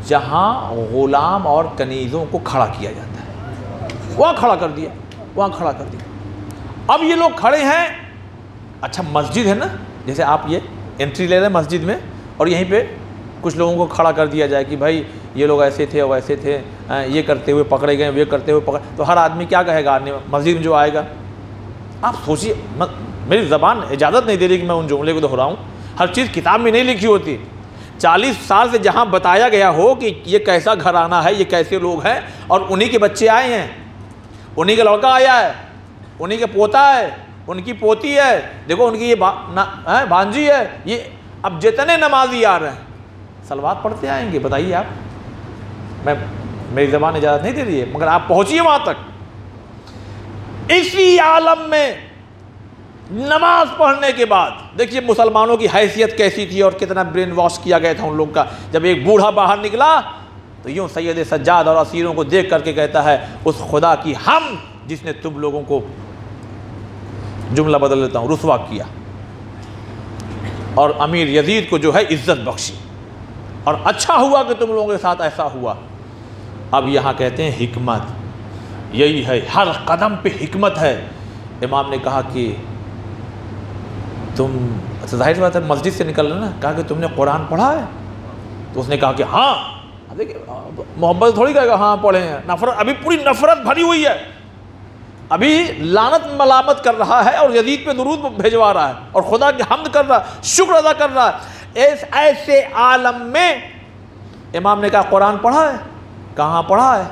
جہاں غلام اور کنیزوں کو کھڑا کیا جاتا ہے. وہاں کھڑا کر دیا، وہاں کھڑا کر دیا. اب یہ لوگ کھڑے ہیں. اچھا مسجد ہے نا، جیسے آپ یہ انٹری لے رہے ہیں مسجد میں اور یہیں پہ کچھ لوگوں کو کھڑا کر دیا جائے کہ بھائی یہ لوگ ایسے تھے ویسے تھے، یہ کرتے ہوئے پکڑے گئے، وہ کرتے ہوئے پکڑے، تو ہر آدمی کیا کہے گا مسجد میں جو آئے گا؟ آپ سوچیے، میری زبان اجازت نہیں دے رہی کہ میں ان جملے کو دہراؤں. ہر چیز کتاب میں نہیں لکھی ہوتی. 40 سال سے جہاں بتایا گیا ہو کہ یہ کیسا گھرانہ ہے، یہ کیسے لوگ ہیں، اور انہی کے بچے آئے ہیں، انہی کا لڑکا آیا ہے، انہی کا پوتا ہے، ان کی پوتی ہے، دیکھو ان کی یہ بھانجی ہے. یہ اب جتنے نمازی آ رہے ہیں صلوات پڑھتے آئیں گے. بتائیے آپ، میری زبان اجازت نہیں دے رہی ہے مگر آپ پہنچیے وہاں تک. اسی عالم میں نماز پڑھنے کے بعد دیکھیے مسلمانوں کی حیثیت کیسی تھی اور کتنا برین واش کیا گیا تھا ان لوگ کا. جب ایک بوڑھا باہر نکلا تو یوں سید سجاد اور اسیروں کو دیکھ کر کے کہتا ہے اس خدا کی حمد جس نے تم لوگوں کو، جملہ بدل لیتا ہوں، رسوا کیا اور امیر یزید کو جو ہے عزت بخشی، اور اچھا ہوا کہ تم لوگوں کے ساتھ ایسا ہوا. اب یہاں کہتے ہیں حکمت یہی ہے، ہر قدم پہ حکمت ہے. امام نے کہا کہ تم، ظاہر بات ہے مسجد سے نکل رہے نا، کہا کہ تم نے قرآن پڑھا ہے؟ تو اس نے کہا کہ ہاں. دیکھیے محبت تھوڑی کہے گا ہاں پڑھے ہیں، نفرت، ابھی پوری نفرت بھری ہوئی ہے، ابھی لعنت ملامت کر رہا ہے اور یزید پہ درود بھیجوا رہا ہے اور خدا کی حمد کر رہا ہے، شکر ادا کر رہا ہے. ایسے عالم میں امام نے کہا قرآن پڑھا ہے؟ کہاں پڑھا ہے؟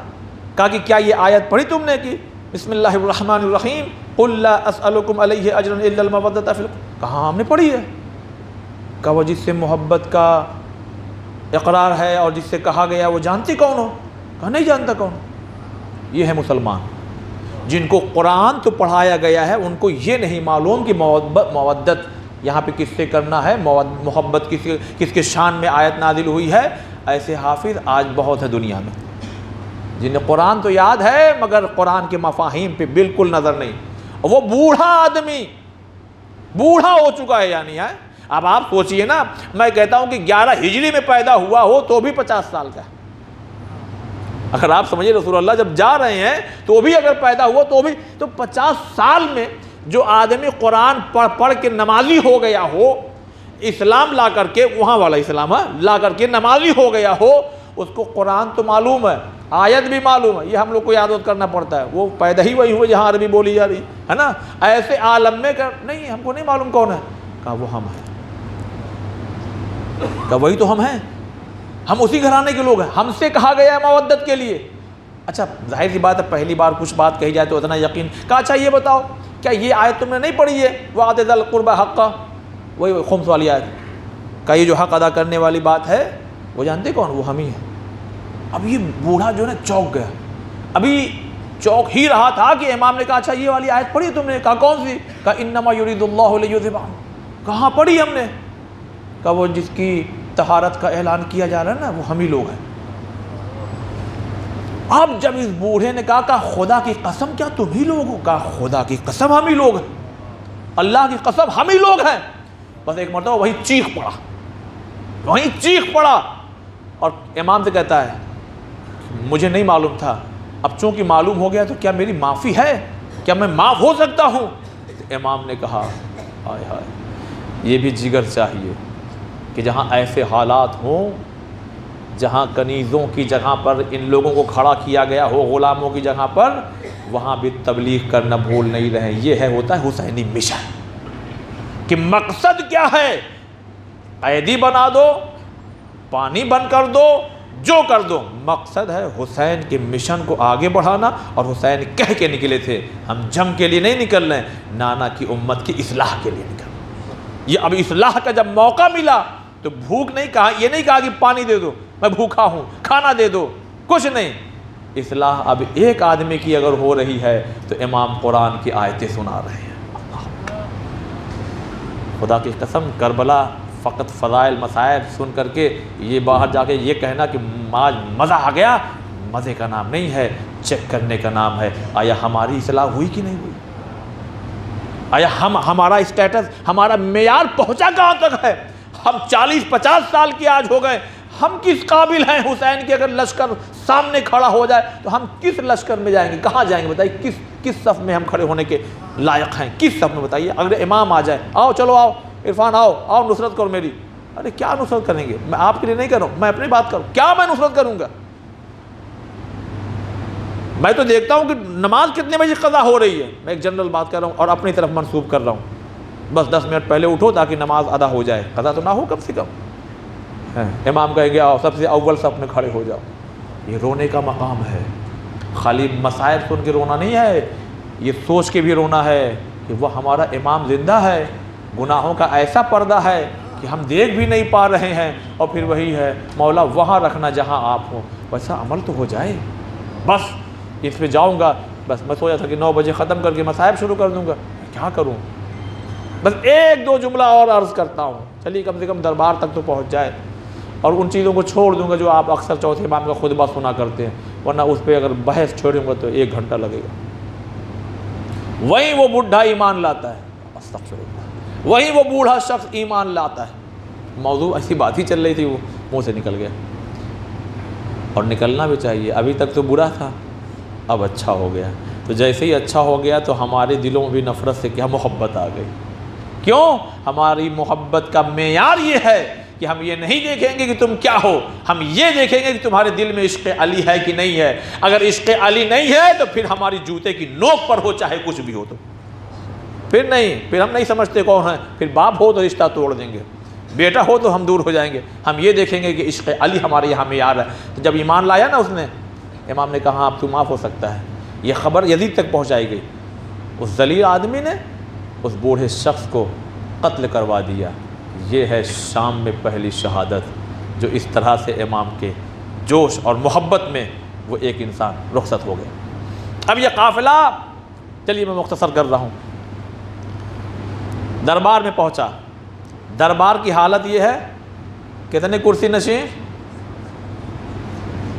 کہا کہ کیا یہ آیت پڑھی تم نے کہ بسم اللہ الرحمن الرحیم قل لا اسألکم علیہ اجرا الا المودۃ فی القربى؟ کہاں ہم نے پڑھی ہے؟ کہا وہ جس سے محبت کا اقرار ہے اور جس سے کہا گیا وہ جانتے کون ہو؟ کہا نہیں جانتا کون. یہ ہے مسلمان جن کو قرآن تو پڑھایا گیا ہے، ان کو یہ نہیں معلوم کہ مودت یہاں پہ کس سے کرنا ہے، محبت کس کے شان میں آیت نازل ہوئی ہے. ایسے حافظ آج بہت ہے دنیا میں جنہیں قرآن تو یاد ہے مگر قرآن کے مفاہیم پہ بالکل نظر نہیں. وہ بوڑھا آدمی بوڑھا ہو چکا ہے یعنی ہے. اب آپ سوچئے نا، میں کہتا ہوں کہ 11 ہجری میں پیدا ہوا ہو تو بھی 50 سال کا ہے. اگر آپ سمجھے رسول اللہ جب جا رہے ہیں تو بھی اگر پیدا ہوا تو بھی، تو 50 سال میں جو آدمی قرآن پڑھ کے نمازی ہو گیا ہو، اسلام لا کر کے، وہاں والا اسلام لا کر کے نمازی ہو گیا ہو، اس کو قرآن تو معلوم ہے، آیت بھی معلوم ہے. یہ ہم لوگ کو یاد کرنا پڑتا ہے، وہ پیدا ہی وہی ہوئے جہاں عربی بولی جا رہی ہے نا. ایسے عالم میں کہ نہیں ہم کو نہیں معلوم کون ہے. کہا وہ ہم ہیں. کہا وہی تو ہم ہیں، ہم اسی گھرانے کے لوگ ہیں، ہم سے کہا گیا ہے مودت کے لیے. اچھا ظاہر سی بات ہے پہلی بار کچھ بات کہی جائے تو اتنا یقین. کہا اچھا یہ بتاؤ کیا یہ آیت تم نے نہیں پڑھی ہے وَآتِ ذِی الْقُرْبَى حَقَّهُ، وہی خمس والی آیت؟ کہا یہ جو حق ادا کرنے والی بات ہے وہ جانتے کون؟ وہ ہم ہی ہیں. اب یہ بوڑھا جو ہے نا چوک گیا، ابھی چوک ہی رہا تھا کہ امام نے کہا اچھا یہ والی آیت پڑھی تم نے؟ کہا کون سی؟ کہا انما یرید اللہ لیذھب عنکم. کہاں پڑھی ہم نے؟ کہا وہ جس کی طہارت کا اعلان کیا جا رہا ہے نا وہ ہم ہی لوگ ہیں. اب جب اس بوڑھے نے کہا خدا کی قسم کیا تم ہی لوگ ہو؟ کہا خدا کی قسم ہم ہی لوگ ہیں، اللہ کی قسم ہم ہی لوگ ہیں. بس ایک مرتبہ وہیں چیخ پڑا، وہیں چیخ پڑا اور امام سے کہتا ہے مجھے نہیں معلوم تھا، اب چونکہ معلوم ہو گیا تو کیا میری معافی ہے؟ کیا میں معاف ہو سکتا ہوں؟ تو امام نے کہا ہائے ہائے، یہ بھی جگر چاہیے کہ جہاں ایسے حالات ہوں، جہاں کنیزوں کی جگہ پر ان لوگوں کو کھڑا کیا گیا ہو، غلاموں کی جگہ پر، وہاں بھی تبلیغ کرنا بھول نہیں رہے۔ یہ ہوتا ہے حسینی مشن، کہ مقصد کیا ہے؟ قیدی بنا دو، پانی بند کر دو، جو کر دو، مقصد ہے حسین کے مشن کو آگے بڑھانا۔ اور حسین کہہ کے نکلے تھے، ہم جنگ کے لیے نہیں نکل رہے ہیں، نانا کی امت کی اصلاح کے لیے نکل رہے ہیں۔ یہ اب اصلاح کا جب موقع ملا تو بھوک نہیں کہا، یہ نہیں کہا کہ پانی دے دو میں بھوکا ہوں، کھانا دے دو، کچھ نہیں۔ اصلاح اب ایک آدمی کی اگر ہو رہی ہے تو امام قرآن کی آیتیں سنا رہے ہیں۔ خدا کی قسم، کربلا فقط فضائل مسائل سن کر کے یہ باہر جا کے یہ کہنا کہ آج مزہ آ گیا، مزے کا نام نہیں ہے، چیک کرنے کا نام ہے۔ آیا ہماری اصلاح ہوئی کہ نہیں ہوئی؟ آیا ہمارا اسٹیٹس، ہمارا معیار پہنچا کہاں تک ہے؟ ہم 40-50 سال کے آج ہو گئے، ہم کس قابل ہیں حسین کے؟ اگر لشکر سامنے کھڑا ہو جائے تو ہم کس لشکر میں جائیں گے؟ کہاں جائیں گے بتائیے؟ کس صف میں ہم کھڑے ہونے کے لائق ہیں؟ کس صف میں بتائیے؟ اگر امام آ جائے، آؤ چلو آؤ عرفان آؤ نصرت کرو میری، ارے کیا نصرت کریں گے؟ میں آپ کے لیے نہیں کر رہا ہوں، میں اپنی بات کروں، کیا میں نصرت کروں گا؟ میں تو دیکھتا ہوں کہ نماز کتنے بجے قضا ہو رہی ہے، میں ایک جنرل بات کر رہا ہوں اور اپنی طرف منسوب کر رہا ہوں، بس 10 منٹ پہلے اٹھو تاکہ نماز ادا ہو جائے، قضا تو نہ ہو کم سے کم۔ امام کہیں گے آؤ سب سے اول صف میں کھڑے ہو جاؤ۔ یہ رونے کا مقام ہے، خالی مسائل سن کے رونا نہیں ہے، یہ سوچ کے بھی رونا ہے کہ وہ ہمارا امام زندہ ہے، گناہوں کا ایسا پردہ ہے کہ ہم دیکھ بھی نہیں پا رہے ہیں، اور پھر وہی ہے مولا وہاں رکھنا جہاں آپ ہوں، ویسا عمل تو ہو جائے۔ بس اس پہ جاؤں گا، بس میں سوچا تھا کہ 9 بجے ختم کر کے مصائب شروع کر دوں گا، کیا کروں؟ بس ایک دو جملہ اور عرض کرتا ہوں، چلیے کم سے کم دربار تک تو پہنچ جائے، اور ان چیزوں کو چھوڑ دوں گا جو آپ اکثر چوتھے امام کا خطبہ سنا کرتے ہیں، ورنہ اس پہ اگر بحث چھوڑوں گا تو 1 گھنٹہ لگے گا۔ وہیں وہ بڈھا ایمان لاتا ہے، استغفر اللہ، وہیں وہ بوڑھا شخص ایمان لاتا ہے۔ موضوع ایسی بات ہی چل رہی تھی، وہ منہ سے نکل گیا، اور نکلنا بھی چاہیے۔ ابھی تک تو برا تھا، اب اچھا ہو گیا، تو جیسے ہی اچھا ہو گیا تو ہمارے دلوں میں بھی نفرت سے کیا محبت آ گئی۔ کیوں؟ ہماری محبت کا معیار یہ ہے کہ ہم یہ نہیں دیکھیں گے کہ تم کیا ہو، ہم یہ دیکھیں گے کہ تمہارے دل میں عشق علی ہے کہ نہیں ہے۔ اگر عشق علی نہیں ہے تو پھر ہماری جوتے کی نوک پر ہو، چاہے کچھ بھی ہو، تو پھر نہیں، پھر ہم نہیں سمجھتے کون ہیں، پھر باپ ہو تو رشتہ توڑ دیں گے، بیٹا ہو تو ہم دور ہو جائیں گے۔ ہم یہ دیکھیں گے کہ عشق علی ہمارے یہاں معیار ہے۔ تو جب ایمان لایا نا اس نے، امام نے کہا اب تو معاف ہو سکتا ہے۔ یہ خبر یزید تک پہنچائی گئی، اس ذلیل آدمی نے اس بوڑھے شخص کو قتل کروا دیا۔ یہ ہے شام میں پہلی شہادت، جو اس طرح سے امام کے جوش اور محبت میں وہ ایک انسان رخصت ہو گیا۔ اب یہ قافلہ، چلیے میں مختصر کر رہا ہوں، دربار میں پہنچا۔ دربار کی حالت یہ ہے، کتنے کرسی نشین،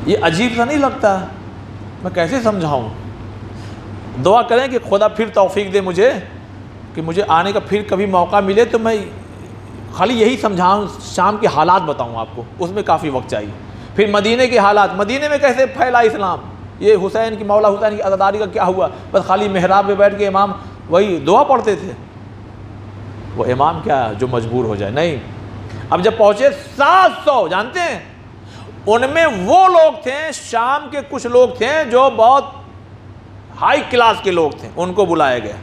یہ عجیب سا نہیں لگتا؟ میں کیسے سمجھاؤں؟ دعا کریں کہ خدا پھر توفیق دے مجھے، کہ مجھے آنے کا پھر کبھی موقع ملے تو میں خالی یہی سمجھاؤں، شام کے حالات بتاؤں آپ کو، اس میں کافی وقت چاہیے۔ پھر مدینے کے حالات، مدینے میں کیسے پھیلا اسلام، یہ حسین کی، مولا حسین کی عزاداری کا کیا ہوا؟ بس خالی محراب میں بیٹھ کے امام وہی دعا پڑھتے تھے؟ وہ امام کیا جو مجبور ہو جائے؟ نہیں۔ اب جب پہنچے 700، جانتے ہیں ان میں وہ لوگ تھے، شام کے کچھ لوگ تھے جو بہت ہائی کلاس کے لوگ تھے، ان کو بلایا گیا۔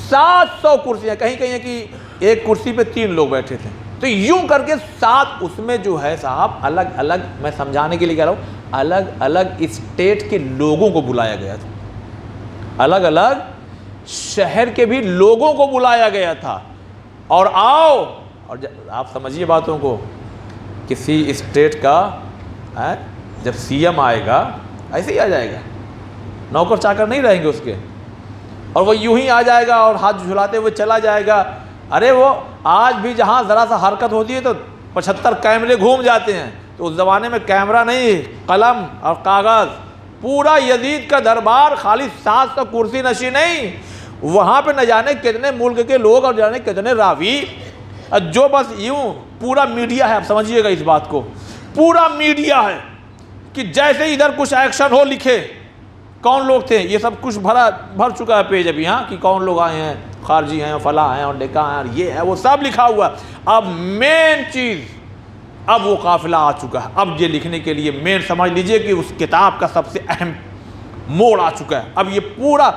700 کرسیاں، کہیں کہیں کہ ایک کرسی پہ 3 لوگ بیٹھے تھے، تو یوں کر کے 7، اس میں جو ہے صاحب الگ الگ، میں سمجھانے کے لیے کہہ رہا ہوں، الگ الگ اسٹیٹ کے لوگوں کو بلایا گیا تھا، الگ الگ شہر کے بھی لوگوں کو بلایا گیا تھا۔ اور آؤ، اور آپ سمجھیے باتوں کو، کسی اسٹیٹ کا جب سی ایم آئے گا ایسے ہی آ جائے گا، نوکر چاکر نہیں رہیں گے اس کے، اور وہ یوں ہی آ جائے گا اور ہاتھ جھلاتے ہوئے چلا جائے گا۔ ارے وہ آج بھی جہاں ذرا سا حرکت ہوتی ہے تو 75 کیمرے گھوم جاتے ہیں، تو اس زمانے میں کیمرہ نہیں، قلم اور کاغذ۔ پورا یزید کا دربار خالی 700 کرسی نشی نہیں، وہاں پہ نہ جانے کتنے ملک کے لوگ اور جانے کتنے راوی، جو بس یوں پورا میڈیا ہے۔ آپ سمجھیے گا اس بات کو، پورا میڈیا ہے کہ جیسے ادھر کچھ ایکشن ہو لکھے کون لوگ تھے، یہ سب کچھ بھر چکا ہے پیج ابھی، ہاں، کہ کون لوگ آئے ہیں، خارجی ہیں، فلاں ہیں اور ڈکا ہیں اور یہ ہے وہ سب لکھا ہوا ہے۔ اب مین چیز، اب وہ قافلہ آ چکا ہے۔ اب یہ لکھنے کے لیے مین سمجھ لیجئے کہ اس کتاب کا سب سے اہم موڑ آ چکا ہے۔ اب یہ پورا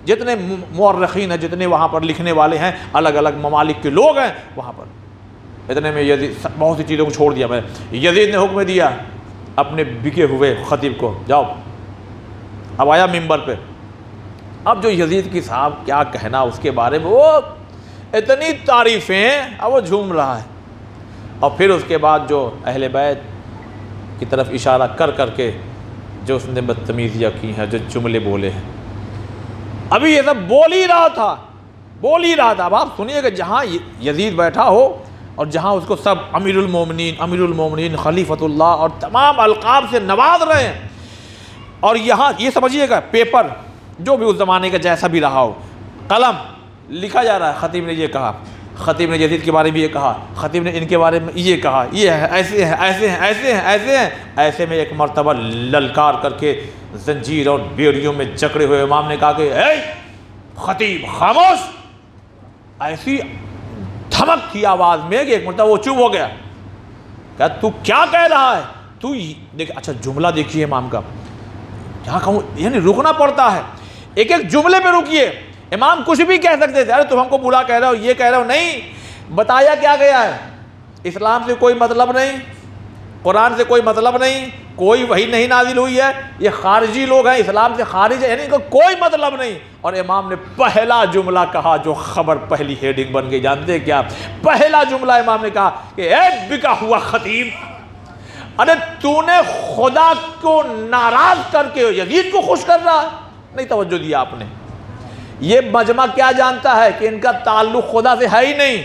جتنے مورخین ہیں، جتنے وہاں پر لکھنے والے ہیں، الگ الگ ممالک کے لوگ ہیں وہاں پر، اتنے میں یزید بہت سی چیزوں کو چھوڑ دیا میں نے۔ یزید نے حکم دیا اپنے بکے ہوئے خطیب کو، جاؤ۔ اب آیا ممبر پہ، اب جو یزید کی صاحب کیا کہنا اس کے بارے میں، وہ اتنی تعریفیں، اب وہ جھوم رہا ہے۔ اور پھر اس کے بعد جو اہل بیت کی طرف اشارہ کر کر کے جو اس نے بدتمیزیاں کی ہیں، جو جملے بولے ہیں، ابھی یہ سب بول ہی رہا تھا۔ اب آپ سنیے کہ جہاں یزید بیٹھا ہو اور جہاں اس کو سب امیر المومنین خلیفۃ اللہ اور تمام القاب سے نواز رہے ہیں، اور یہاں یہ سمجھیے گا پیپر جو بھی اس زمانے کا جیسا بھی رہا ہو، قلم لکھا جا رہا ہے، خطیب نے یہ کہا، خطیب نے یزید کے بارے میں یہ کہا، خطیب نے ان کے بارے میں یہ کہا، یہ ہے، ایسے ہیں، ایسے ہیں، ایسے ہیں، ایسے ہیں۔ ایسے میں ایک مرتبہ للکار کر کے زنجیر اور بیڑیوں میں جکڑے ہوئے امام نے کہا کہ اے خطیب خاموش، ایسی دھمک کی آواز میں کہ ایک مرتبہ وہ چپ ہو گیا۔ کہا تو کیا کہہ رہا ہے؟ تو دیکھ، اچھا جملہ دیکھیے امام کا، کیا کہوں، یعنی رکنا پڑتا ہے، ایک ایک جملے پہ رکیے۔ امام کچھ بھی کہہ سکتے تھے، ارے تم ہم کو برا کہہ رہے ہو، یہ کہہ رہے ہو، نہیں، بتایا کیا گیا ہے، اسلام سے کوئی مطلب نہیں، قرآن سے کوئی مطلب نہیں، کوئی وحی نہیں نازل ہوئی ہے، یہ خارجی لوگ ہیں، اسلام سے خارج ہے، یعنی ان کا کوئی مطلب نہیں۔ اور امام نے پہلا جملہ کہا جو خبر پہلی ہیڈنگ بن گئی، جانتے کیا؟ پہلا جملہ امام نے کہا کہ اے بکا ہوا خطیب، ارے تو نے خدا کو ناراض کر کے یزید کو خوش کر رہا ہے؟ نہیں توجہ دیا آپ نے۔ یہ مجمع کیا جانتا ہے کہ ان کا تعلق خدا سے ہے ہی نہیں۔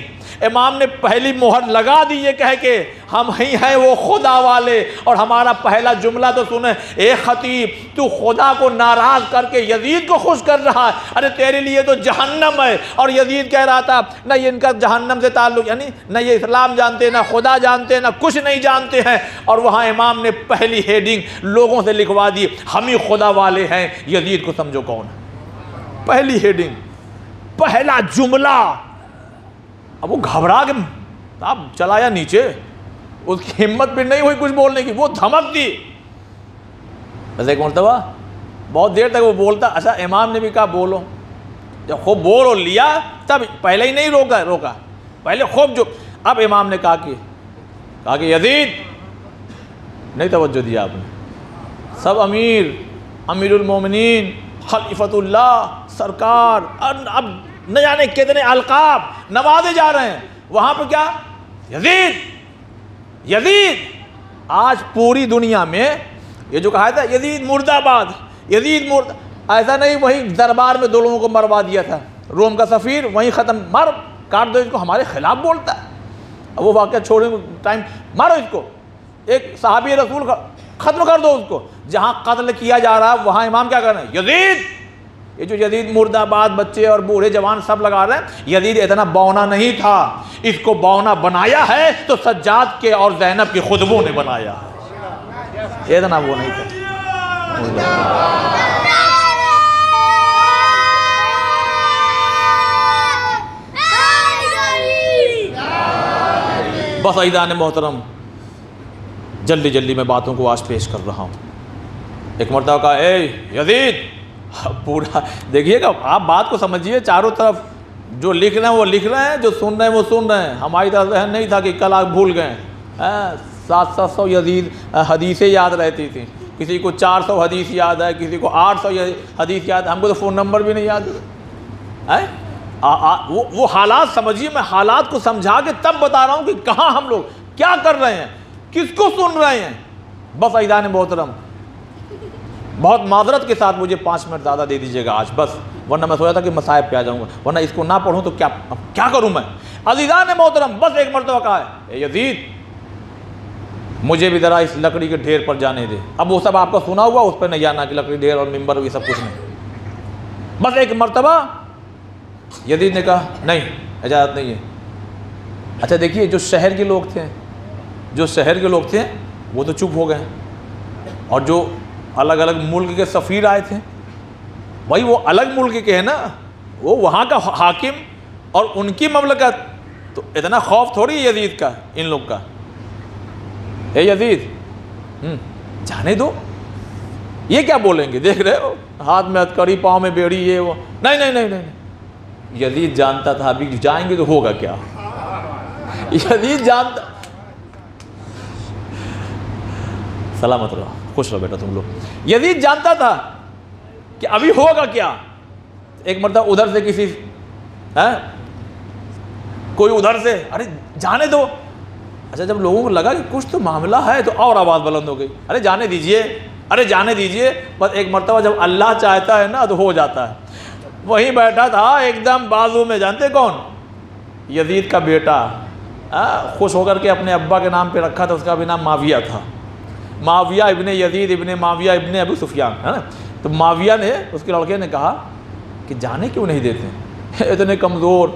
امام نے پہلی مہر لگا دی یہ کہہ کے ہم ہی ہیں وہ خدا والے، اور ہمارا پہلا جملہ تو سنیں، اے خطیب تو خدا کو ناراض کر کے یزید کو خوش کر رہا ہے، ارے تیرے لیے تو جہنم ہے۔ اور یزید کہہ رہا تھا نہ یہ ان کا جہنم سے تعلق، یعنی نہ یہ اسلام جانتے، نہ خدا جانتے، نہ کچھ نہیں جانتے ہیں۔ اور وہاں امام نے پہلی ہیڈنگ لوگوں سے لکھوا دی، ہم ہی خدا والے ہیں، یزید کو سمجھو کون ہے۔ پہلی ہیڈنگ، پہلا جملہ۔ اب وہ گھبرا کے اب چلایا نیچے، اس کی ہمت بھی نہیں ہوئی کچھ بولنے کی، وہ دھمک دی۔ بس ایک مرتبہ بہت دیر تک وہ بولتا، اچھا امام نے بھی کہا بولو، جب خوب بول لیا تب، پہلے ہی نہیں روکا پہلے خوب جو، اب امام نے کہا کہ یزید، نہیں توجہ دیا آپ نے، سب امیر المومنین خلیفۃ اللہ سرکار، اب نہ جانے کتنے القاب نوازے جا رہے ہیں، وہاں پہ کیا یزید آج پوری دنیا میں یہ جو کہا تھا یزید مرد آباد، ایسا نہیں، وہی دربار میں دو لوگوں کو مروا دیا تھا، روم کا سفیر وہیں ختم، مار کاٹ دو اس کو، ہمارے خلاف بولتا ہے۔ اب وہ واقعہ چھوڑیں ٹائم، مارو اس کو، ایک صحابی رسول کا ختم کر دو اس کو۔ جہاں قتل کیا جا رہا ہے وہاں امام کیا کر رہے ہیں، یزید، یہ جو یزید مرد آباد بچے اور بوڑھے جوان سب لگا رہے ہیں، یزید اتنا بونا نہیں تھا، اس کو بونا بنایا ہے تو سجاد کے اور زینب کے خطبوں نے بنایا، اتنا وہ نہیں تھا۔ بس عزیزان محترم، جلدی میں باتوں کو آج پیش کر رہا ہوں۔ ایک مرتبہ کہا اے یزید، پورا دیکھیے گا آپ بات کو سمجھیے، چاروں طرف جو لکھ رہے ہیں وہ لکھ رہے ہیں، جو سن رہے ہیں وہ سن رہے ہیں۔ ہماری طرف ذہن نہیں تھا کہ کل آپ بھول گئے، 700 یزید حدیثیں یاد رہتی تھیں، کسی کو 400 حدیث یاد ہے، کسی کو 800 حدیث یاد ہے، ہم کو تو فون نمبر بھی نہیں یاد ہے۔ وہ حالات سمجھیے، میں حالات کو سمجھا کے تب بتا رہا ہوں کہ کہاں ہم لوگ کیا کر رہے ہیں، کس کو سن رہے ہیں۔ بس عزیزان محترم، بہت معذرت کے ساتھ مجھے 5 منٹ زیادہ دے دیجیے گا آج بس، ورنہ میں سوچا تھا کہ مصائب پہ آ جاؤں گا، ورنہ اس کو نہ پڑھوں تو کیا کروں میں۔ عزیزان محترم، بس ایک مرتبہ کہا ہے اے یزید، مجھے بھی ذرا اس لکڑی کے ڈھیر پر جانے دے۔ اب وہ سب آپ کا سنا ہوا، اس پر نہیں جانا کہ لکڑی ڈھیر اور ممبر یہ سب کچھ نہیں۔ بس ایک مرتبہ یزید نے کہا نہیں، اجازت نہیں ہے۔ اچھا دیکھیے، جو شہر کے لوگ تھے وہ تو چپ ہو گئے، اور جو الگ الگ ملک کے سفیر آئے تھے، بھائی وہ الگ ملک کے ہیں نا، وہ وہاں کا حاکم اور ان کی مملکت، تو اتنا خوف تھوڑی ہے یزید کا ان لوگ کا. اے یزید جانے دو. یہ کیا بولیں گے؟ دیکھ رہے ہو ہاتھ میں ہتھکڑی، پاؤں میں بیڑی، یہ وہ. نہیں نہیں نہیں نہیں. یزید جانتا تھا ابھی جائیں گے تو ہوگا کیا. یزید جانتا. سلامت رہو، خوش رہو بیٹا تم لوگ. یزید جانتا تھا کہ ابھی ہوگا کیا. ایک مرتبہ ادھر سے کسی کوئی ادھر سے ارے جانے دو. اچھا جب لوگوں کو لگا کہ کچھ تو معاملہ ہے تو اور آواز بلند ہو گئی، ارے جانے دیجئے، ارے جانے دیجئے. بس ایک مرتبہ جب اللہ چاہتا ہے نا تو ہو جاتا ہے. وہیں بیٹھا تھا ایک دم بازو میں، جانتے کون؟ یزید کا بیٹا. خوش ہو کر کے اپنے ابا کے نام پہ رکھا تھا، اس کا بھی نام معاویہ تھا. معاویہ ابن یزید ابن معاویہ ابن ابو سفیان، ہے نا. تو معاویہ نے، اس کے لڑکے نے کہا کہ جانے کیوں نہیں دیتے، اتنے کمزور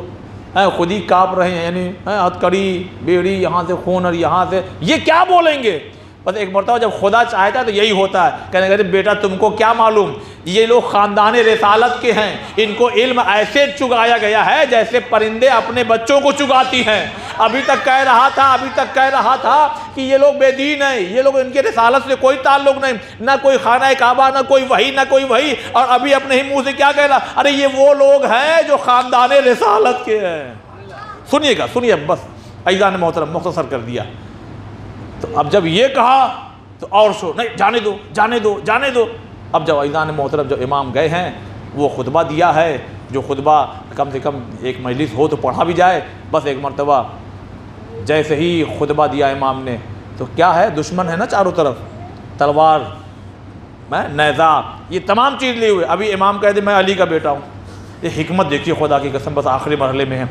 ہیں، خود ہی کانپ رہے ہیں، یعنی ہتھکڑی، بیڑی، یہاں سے خون اور یہاں سے، یہ کیا بولیں گے. بس ایک مرتبہ جب خدا چاہتا ہے تو یہی ہوتا ہے. کہنے لگے بیٹا تم کو کیا معلوم، یہ لوگ خاندان رسالت کے ہیں، ان کو علم ایسے چگایا گیا ہے جیسے پرندے اپنے بچوں کو چگاتی ہیں. ابھی تک کہہ رہا تھا کہ یہ لوگ بے دین ہیں، یہ لوگ، ان کے رسالت سے کوئی تعلق نہیں، نہ کوئی خانہ کعبہ، نہ کوئی وحی، اور ابھی اپنے ہی منہ سے کیا کہہ رہا، ارے یہ وہ لوگ ہیں جو خاندان رسالت کے ہیں. سنیے گا، سنیے بس عزیزان محترم، مختصر کر دیا. تو اب جب یہ کہا تو اور نہیں، جانے دو. اب جب عزیزان محترم، جب امام گئے ہیں، وہ خطبہ دیا ہے، جو خطبہ کم سے کم ایک مجلس ہو تو پڑھا بھی جائے. بس ایک مرتبہ جیسے ہی خطبہ دیا امام نے، تو کیا ہے، دشمن ہے نا چاروں طرف، تلوار، نیزہ، یہ تمام چیز لیے ہوئے. ابھی امام کہہ دے میں علی کا بیٹا ہوں. یہ حکمت دیکھیے خدا کی قسم، بس آخری مرحلے میں ہے.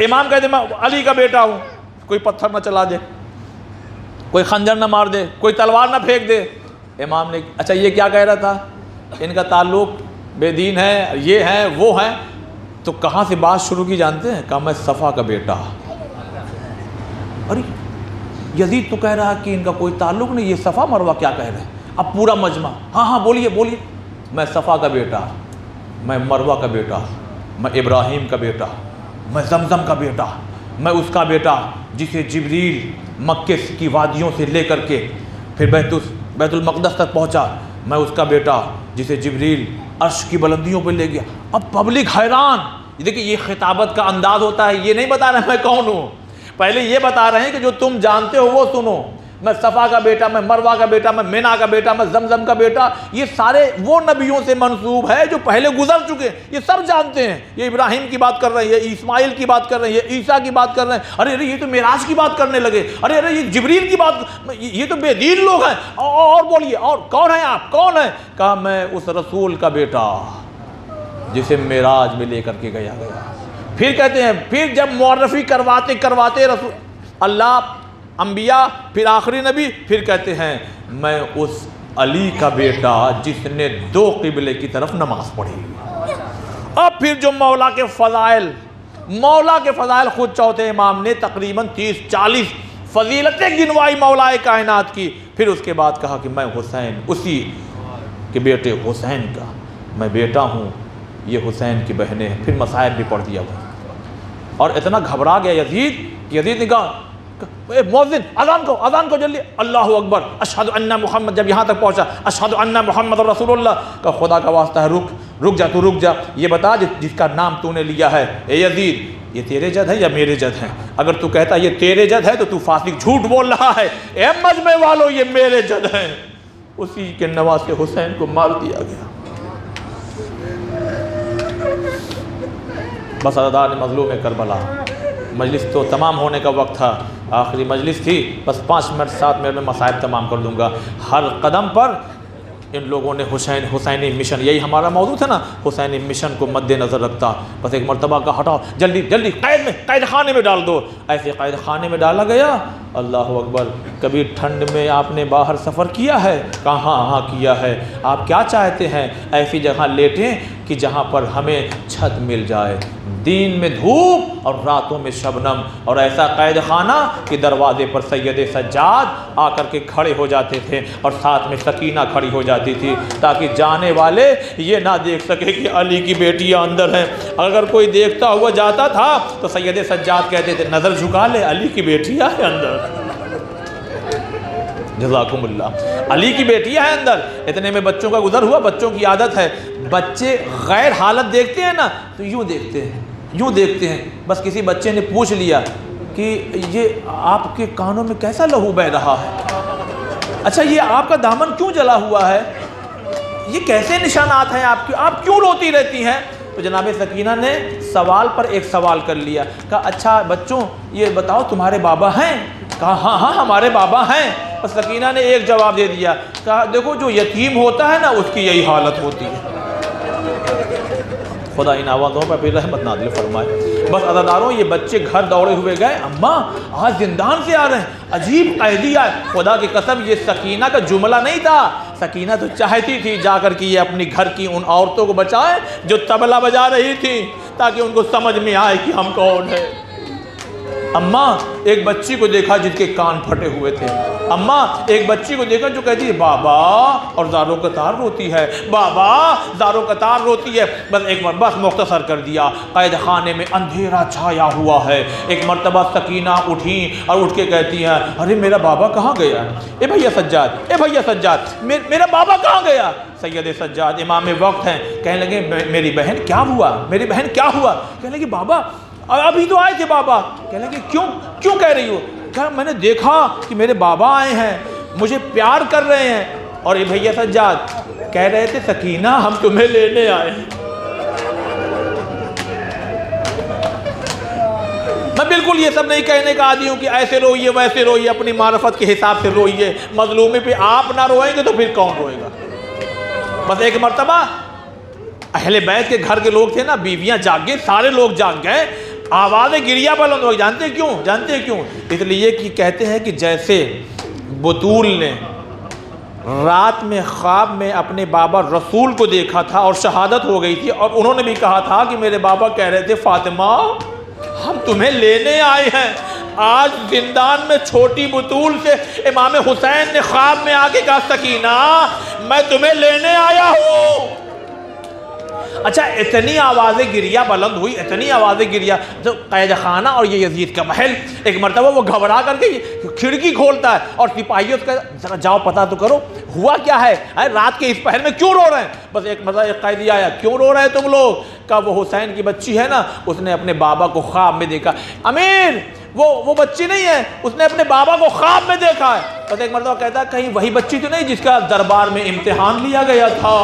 امام کہہ دے میں علی کا بیٹا ہوں، کوئی پتھر نہ چلا دے، کوئی خنجر نہ مار دے، کوئی تلوار نہ پھینک دے. امام نے، اچھا یہ کیا کہہ رہا تھا، ان کا تعلق بے دین ہے، یہ ہیں وہ ہیں. تو کہاں سے بات شروع کی جانتے ہیں؟ کہا میں صفا کا بیٹا. ارے یزید تو کہہ رہا کہ ان کا کوئی تعلق نہیں، یہ صفا مروہ کیا کہہ رہے ہیں. اب پورا مجمع، ہاں بولیے، میں صفا کا بیٹا، میں مروہ کا بیٹا، میں ابراہیم کا بیٹا، میں زمزم کا بیٹا، میں اس کا بیٹا جسے جبریل مکے کی وادیوں سے لے کر کے پھر بیت المقدس تک پہنچا. میں اس کا بیٹا جسے جبریل عرش کی بلندیوں پہ لے گیا. اب پبلک حیران. دیکھیں یہ خطابت کا انداز ہوتا ہے. یہ نہیں بتا رہے میں کون ہوں، پہلے یہ بتا رہے ہیں کہ جو تم جانتے ہو وہ سنو. میں صفا کا بیٹا، میں مروہ کا بیٹا، میں مینا کا بیٹا، میں زمزم کا بیٹا. یہ سارے وہ نبیوں سے منسوب ہے جو پہلے گزر چکے، یہ سب جانتے ہیں. یہ ابراہیم کی بات کر رہے ہیں، یہ اسماعیل کی بات کر رہے ہیں، یہ عیسیٰ کی بات کر رہے ہیں. ارے یہ تو معراج کی بات کرنے لگے. ارے یہ جبریل کی بات، یہ تو بے دین لوگ ہیں. اور بولیے، اور کون ہیں آپ، کون ہیں؟ کہا میں اس رسول کا بیٹا جسے معراج میں لے کر کے گیا. پھر کہتے ہیں، پھر جب معرفی کرواتے رسول اللہ، انبیاء، پھر آخری نبی، پھر کہتے ہیں میں اس علی کا بیٹا جس نے 2 قبلے کی طرف نماز پڑھی. اب پھر جو مولا کے فضائل خود چوتھے امام نے تقریباً 30-40 فضیلتیں گنوائی مولا کائنات کی. پھر اس کے بعد کہا کہ میں حسین، اسی کے بیٹے حسین کا میں بیٹا ہوں، یہ حسین کی بہنیں ہیں. پھر مصائب بھی پڑھ دیا وہ. اور اتنا گھبرا گیا یزید نے کہا مؤذن اذان کو جلدی، اللہ اکبر، اشہد ان محمد. جب یہاں تک پہنچا اشہد ان محمد رسول اللہ، کا خدا کا واسطہ ہے رک جا. یہ بتا جس کا نام تو نے لیا ہے، اے یزید، یہ تیرے جد ہے یا میرے جد ہیں؟ اگر تو کہتا یہ تیرے جد ہے تو فاسق جھوٹ بول رہا ہے. اے مجمع والو، یہ میرے جد ہیں. اسی کے نواسے حسین کو مار دیا گیا. بس عددان مظلوم کربلا. مجلس تو تمام ہونے کا وقت تھا، آخری مجلس تھی. بس 5 منٹ 7 منٹ میں مسائل تمام کر دوں گا. ہر قدم پر ان لوگوں نے حسینی مشن، یہی ہمارا موضوع تھا نا، حسینی مشن کو مد نظر رکھتا. بس ایک مرتبہ کا ہٹاؤ، جلدی قید خانے میں ڈال دو. ایسے قید خانے میں ڈالا گیا اللہ اکبر، کبھی ٹھنڈ میں آپ نے باہر سفر کیا ہے؟ کہا ہاں کیا ہے۔ آپ کیا چاہتے ہیں؟ ایسی جگہ لیٹیں کہ جہاں پر ہمیں چھت مل جائے، دن میں دھوپ اور راتوں میں شبنم، اور ایسا قید خانہ کہ دروازے پر سید سجاد آ کر کے کھڑے ہو جاتے تھے اور ساتھ میں سکینہ کھڑی ہو جاتی تھی، تاکہ جانے والے یہ نہ دیکھ سکے کہ علی کی بیٹیاں اندر ہیں۔ اگر کوئی دیکھتا ہوا جاتا تھا تو سید سجاد کہتے تھے نظر جھکا لے، علی کی بیٹیاں ہیں اندر، جزاکم اللہ، علی کی بیٹیاں ہیں اندر۔ اتنے میں بچوں کا گزر ہوا۔ بچوں کی عادت ہے، بچے غیر حالت دیکھتے ہیں نا تو یوں دیکھتے ہیں، یوں دیکھتے ہیں۔ بس کسی بچے نے پوچھ لیا کہ یہ آپ کے کانوں میں کیسا لہو بہہ رہا ہے؟ اچھا یہ آپ کا دامن کیوں جلا ہوا ہے؟ یہ کیسے نشانات ہیں آپ کیوں روتی رہتی ہیں؟ تو جناب سکینہ نے سوال پر ایک سوال کر لیا، کہا اچھا بچوں یہ بتاؤ تمہارے بابا ہیں؟ کہا ہاں ہاں ہمارے بابا ہیں۔ اور سکینہ نے ایک جواب دے دیا، کہا دیکھو جو یتیم ہوتا ہے نا اس کی یہی حالت ہوتی ہے۔ خدا ان آوازوں پر پھر رحمت نازل فرمائے۔ بس عزاداروں یہ بچے گھر دوڑے ہوئے گئے، اماں آج زندان سے آ رہے ہیں، عجیب قیدی آئے۔ خدا کی قسم یہ سکینہ کا جملہ نہیں تھا، سکینہ تو چاہتی تھی جا کر کے یہ اپنی گھر کی ان عورتوں کو بچائے جو طبلہ بجا رہی تھی، تاکہ ان کو سمجھ میں آئے کہ ہم کون ہیں۔ اماں ایک بچی کو دیکھا جن کے کان پھٹے ہوئے تھے، اماں ایک بچی کو دیکھا جو کہتی ہے بابا اور زاروں قطار روتی ہے، بابا زاروں قطار روتی ہے۔ بس ایک مرتبہ بس مختصر کر دیا، قید خانے میں اندھیرا چھایا ہوا ہے۔ ایک مرتبہ سکینہ اٹھیں اور اٹھ کے کہتی ہیں ارے میرا بابا کہاں گیا؟ اے بھیا سجاد، اے بھیا سجاد میرا بابا کہاں گیا؟ سید سجاد امام وقت ہیں، کہنے لگے میری بہن کیا ہوا؟ میری بہن کیا ہوا؟ کہنے لگے بابا ابھی تو آئے تھے بابا۔ کہنے لگے کیوں کہہ رہی ہو؟ کہا میں نے دیکھا کہ میرے بابا آئے ہیں، مجھے پیار کر رہے ہیں، اور یہ بھیا سجاد کہہ رہے تھے سکینہ ہم تمہیں لینے آئے ہیں۔ میں بالکل یہ سب نہیں کہنے کا عادی ہوں کہ ایسے روئیے ویسے روئیے، اپنی معرفت کے حساب سے روئیے، مظلومی پہ آپ نہ روئیں گے تو پھر کون روئے گا؟ بس ایک مرتبہ اہل بیت کے گھر کے لوگ تھے نا، بیویاں جاگ گئے، سارے لوگ جاگ گئے، آوازیں گریا بلند ہو گئی۔ جانتے کیوں؟ اس لیے کہ کہتے ہیں کہ جیسے بطول نے رات میں خواب میں اپنے بابا رسول کو دیکھا تھا اور شہادت ہو گئی تھی، اور انہوں نے بھی کہا تھا کہ میرے بابا کہہ رہے تھے فاطمہ ہم تمہیں لینے آئے ہیں، آج زندان میں چھوٹی بطول سے امام حسین نے خواب میں آ کے کہا سکینہ میں تمہیں لینے آیا ہوں۔ اچھا اتنی آوازیں گریا بلند ہوئی، اتنی آوازیں گریا، تو قید خانہ اور یہ یزید کا محل، ایک مرتبہ وہ گھبرا کر کے کھڑکی کھولتا ہے اور سپاہیوں سے ذرا جاؤ پتہ تو کرو ہوا کیا ہے، رات کے اس پہر میں کیوں رو رہے ہیں؟ بس ایک مرتبہ ایک قیدی آیا، کیوں رو رہے ہیں تم لوگ؟ کہا وہ حسین کی بچی ہے نا، اس نے اپنے بابا کو خواب میں دیکھا۔ امیر وہ بچی نہیں ہے، اس نے اپنے بابا کو خواب میں دیکھا ہے۔ بس ایک مرتبہ کہتا ہے کہیں وہی بچی تو نہیں جس کا دربار میں امتحان لیا گیا تھا؟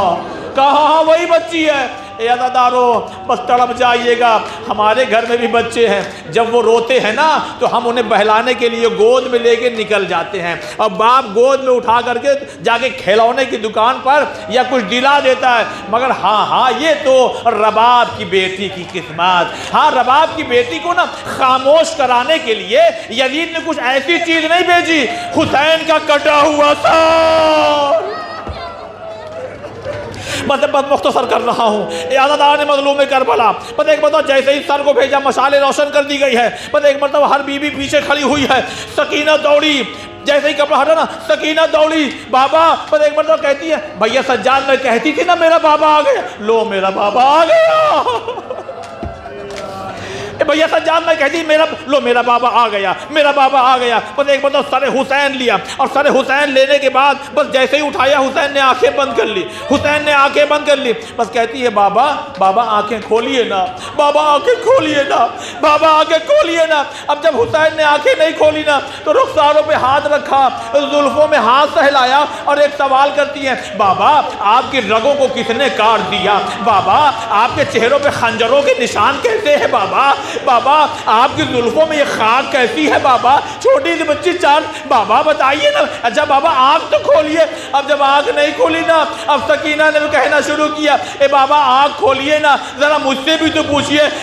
کہا ہاں وہی بچی ہے۔ اے عزادارو بس تڑپ جائیے گا، ہمارے گھر میں بھی بچے ہیں، جب وہ روتے ہیں نا تو ہم انہیں بہلانے کے لیے گود میں لے کے نکل جاتے ہیں، اور باپ گود میں اٹھا کر کے جا کے کھلونے کی دکان پر یا کچھ دلا دیتا ہے، مگر ہاں یہ تو رباب کی بیٹی کی قسمت۔ ہاں رباب کی بیٹی کو نا خاموش کرانے کے لیے یزید نے کچھ ایسی چیز نہیں بھیجی، حسین کا کٹا ہوا سر۔ بس مختصر کر رہا ہوں، اے عزادار مظلوم کربلا، بس ایک مرتبہ جیسے ہی سر کو بھیجا مشالیں روشن کر دی گئی ہے، بس ایک مرتبہ ہر بیوی پیچھے کھڑی ہوئی ہے، سکینہ دوڑی، جیسے ہی کپڑا ہٹا نا سکینہ دوڑی، بابا، بس ایک مرتبہ کہتی ہے بھیا سجاد میں کہتی تھی نا میرا بابا آ گیا، لو میرا بابا آ گیا۔ بھیا سجاد میں کہتی میرا بابا آ گیا، میرا بابا آ گیا۔ بس ایک مرتبہ سر حسین لیا، اور سر حسین لینے کے بعد بس جیسے ہی اٹھایا حسین نے آنکھیں بند کر لی، حسین نے آنکھیں بند کر لی۔ بس کہتی ہے بابا آنکھیں کھولیے نا، بابا آنکھیں کھولیے نا، بابا آنکھیں کھولیے نا۔ اب جب حسین نے آنکھیں نہیں کھولی نا تو رخساروں پہ ہاتھ رکھا، زلفوں میں ہاتھ سہلایا، اور ایک سوال کرتی ہے بابا آپ کی رگوں کو کس نے کاٹ دیا؟ بابا آپ کے چہروں پہ خنجروں کے نشان کیسے ہیں؟ بابا آپ کی زلفوں میں یہ خاک کیسی ہے؟ بابا چھوٹی سی بچی چار، بابا بتائیے نا۔ اچھا بابا آنکھ تو کھولیے۔ اب جب آنکھ نہیں کھولی نا اب سکینہ نے کہنا شروع کیا اے بابا آنکھ کھولیے نا، ذرا مجھ سے بھی تو پوچھئے